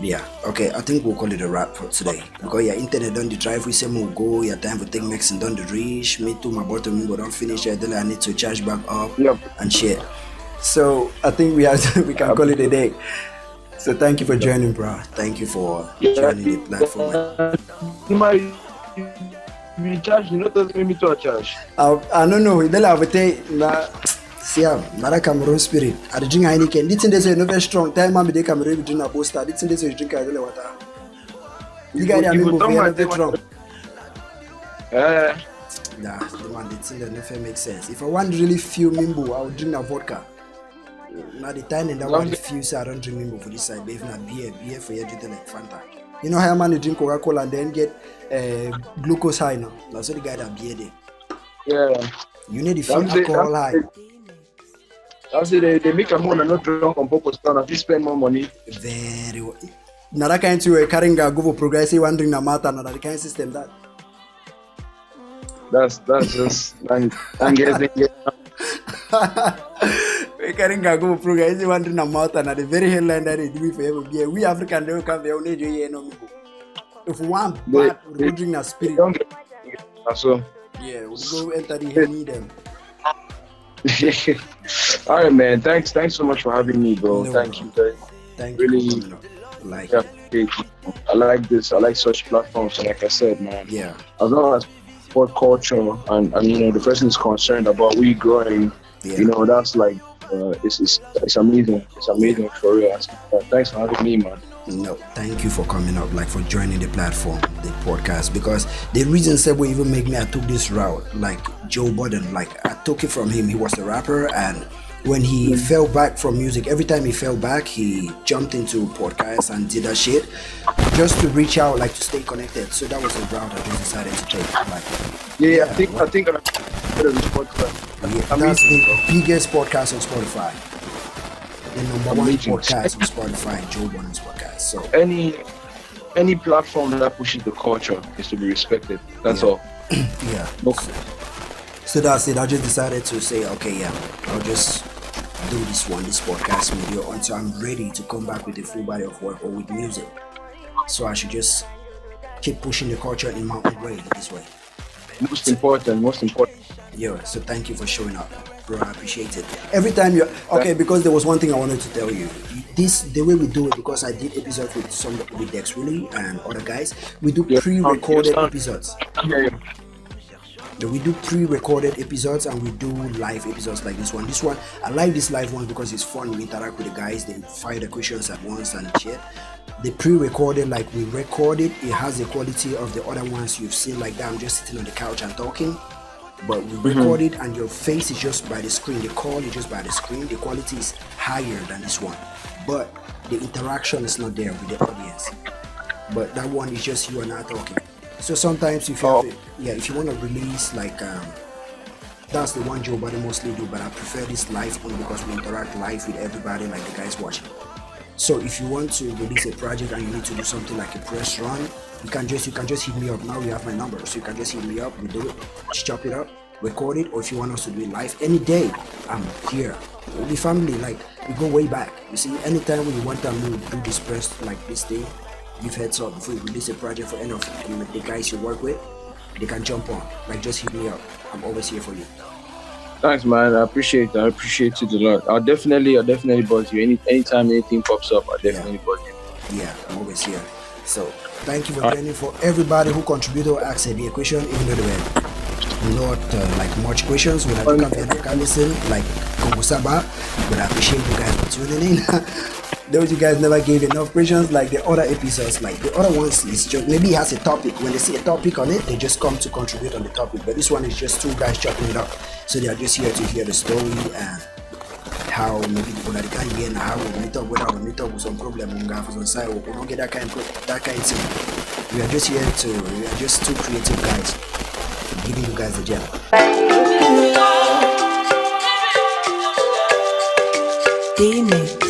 yeah, okay. I think we'll call it a wrap for today. Because yeah, internet done the drive. We say we'll go. Yeah, time for take mixing done the reach. Me too. My bottom me don't finish it. Then I need to charge back up and shit. So I think we can call it a day. So thank you for joining, bro. Thank you for joining the platform.
You charge, you know, doesn't make me to a charge.
I don't know. Then I would take see, Mara Cameroon spirit. I drink Heineken. This thing they say no very strong. Time I'm the Cameroon drink a poster. This thing they say drink a little water. You guys are not very strong. Nah, the man, this thing never make sense. If I want to really feel Mimbo, I would drink a vodka. Now the time and that one feel so I don't drink Mimbo for this side. But if not beer for you drink like Fanta. You know how man you drink Coca-Cola and then get glucose high now. That's what the guy that beer there.
Yeah.
You need to feel alcohol high.
That's it. They make a money and not drunk on purpose. Now if you spend more money.
Very well. Now that kind of carrying a go for progressive one drink na matter. Now that kind of system that.
That's just I'm guessing.
We carrying a go for progressive one drink na matter. Now the very headline that they do for every year. We African don't come there only you no. If one bad we drink na spirit.
So.
Yeah, we'll go enter the hell need them.
All right, man. Thanks so much for having me, bro.
No,
Thank you.
Thank
really,
you for coming up. Like,
yeah, I like this. I like such platforms. Like I said, man.
Yeah.
As long as sport culture and you know the person is concerned about we growing, you know that's like it's amazing. It's amazing for real. Thanks for having me, man.
No, thank you for coming up, like for joining the platform, the podcast, because the reason Sebo even make me, I took this route, like Joe Budden, like I took it from him. He was a rapper, and when he fell back from music, every time he fell back, he jumped into podcasts and did that shit just to reach out, like to stay connected. So that was a route I just decided to take. Like,
I think this podcast.
That's the biggest podcast on Spotify. The number one podcast on Spotify, Joe Budden's podcast. So
any platform that pushes the culture is to be respected. That's all.
Yeah.
Okay.
So that's it. I just decided to say, okay, yeah, I'll just do this podcast video until I'm ready to come back with a full body of work or with music. So I should just keep pushing the culture in my own way this way.
Most important.
Yeah, so thank you for showing up, bro. I appreciate it. Every time you're okay, because there was one thing I wanted to tell you. The way we do it, because I did episodes with Dex Willie and other guys, we do pre-recorded episodes. We do pre-recorded episodes and we do live episodes like this one. This one, I like this live one because it's fun. We interact with the guys, they fire the questions at once and shit. The pre-recorded, like we record it, it has the quality of the other ones you've seen, like that I'm just sitting on the couch and talking. But we record it and your face is just by the screen, the call is just by the screen, the quality is higher than this one. But the interaction is not there with the audience. But that one is just you and I talking. So sometimes if you if you want to release like that's the one Joe Budden mostly do, but I prefer this live one because we interact live with everybody, like the guys watching. So if you want to release a project and you need to do something like a press run, you can just hit me up. Now you have my number, so you can just hit me up. We do it, just chop it up, record it, or if you want us to do it live any day, I'm here. We'll be family, like we go way back. You see, anytime when you want to do this press like this thing, give heads up before you release a project for any of the guys you work with, they can jump on. Like just hit me up. I'm always here for you.
Thanks, man. I appreciate that. I appreciate it a lot. I'll definitely buzz you. Anytime anything pops up, I'll definitely buzz you.
Yeah, I'm always here. So thank you for joining. For everybody who contributed or asked a question, even though they were not like much questions, when I can listen like Kongo Saba, but I appreciate you guys for tuning in. Those you guys never gave enough questions like the other episodes, like the other ones is just maybe it has a topic. When they see a topic on it, they just come to contribute on the topic. But this one is just two guys chopping it up. So they are just here to hear the story and how maybe the people can hear and how we meet up with some problem we don't get that kind of thing. We are just two creative guys giving you guys a gem.
D-Mix.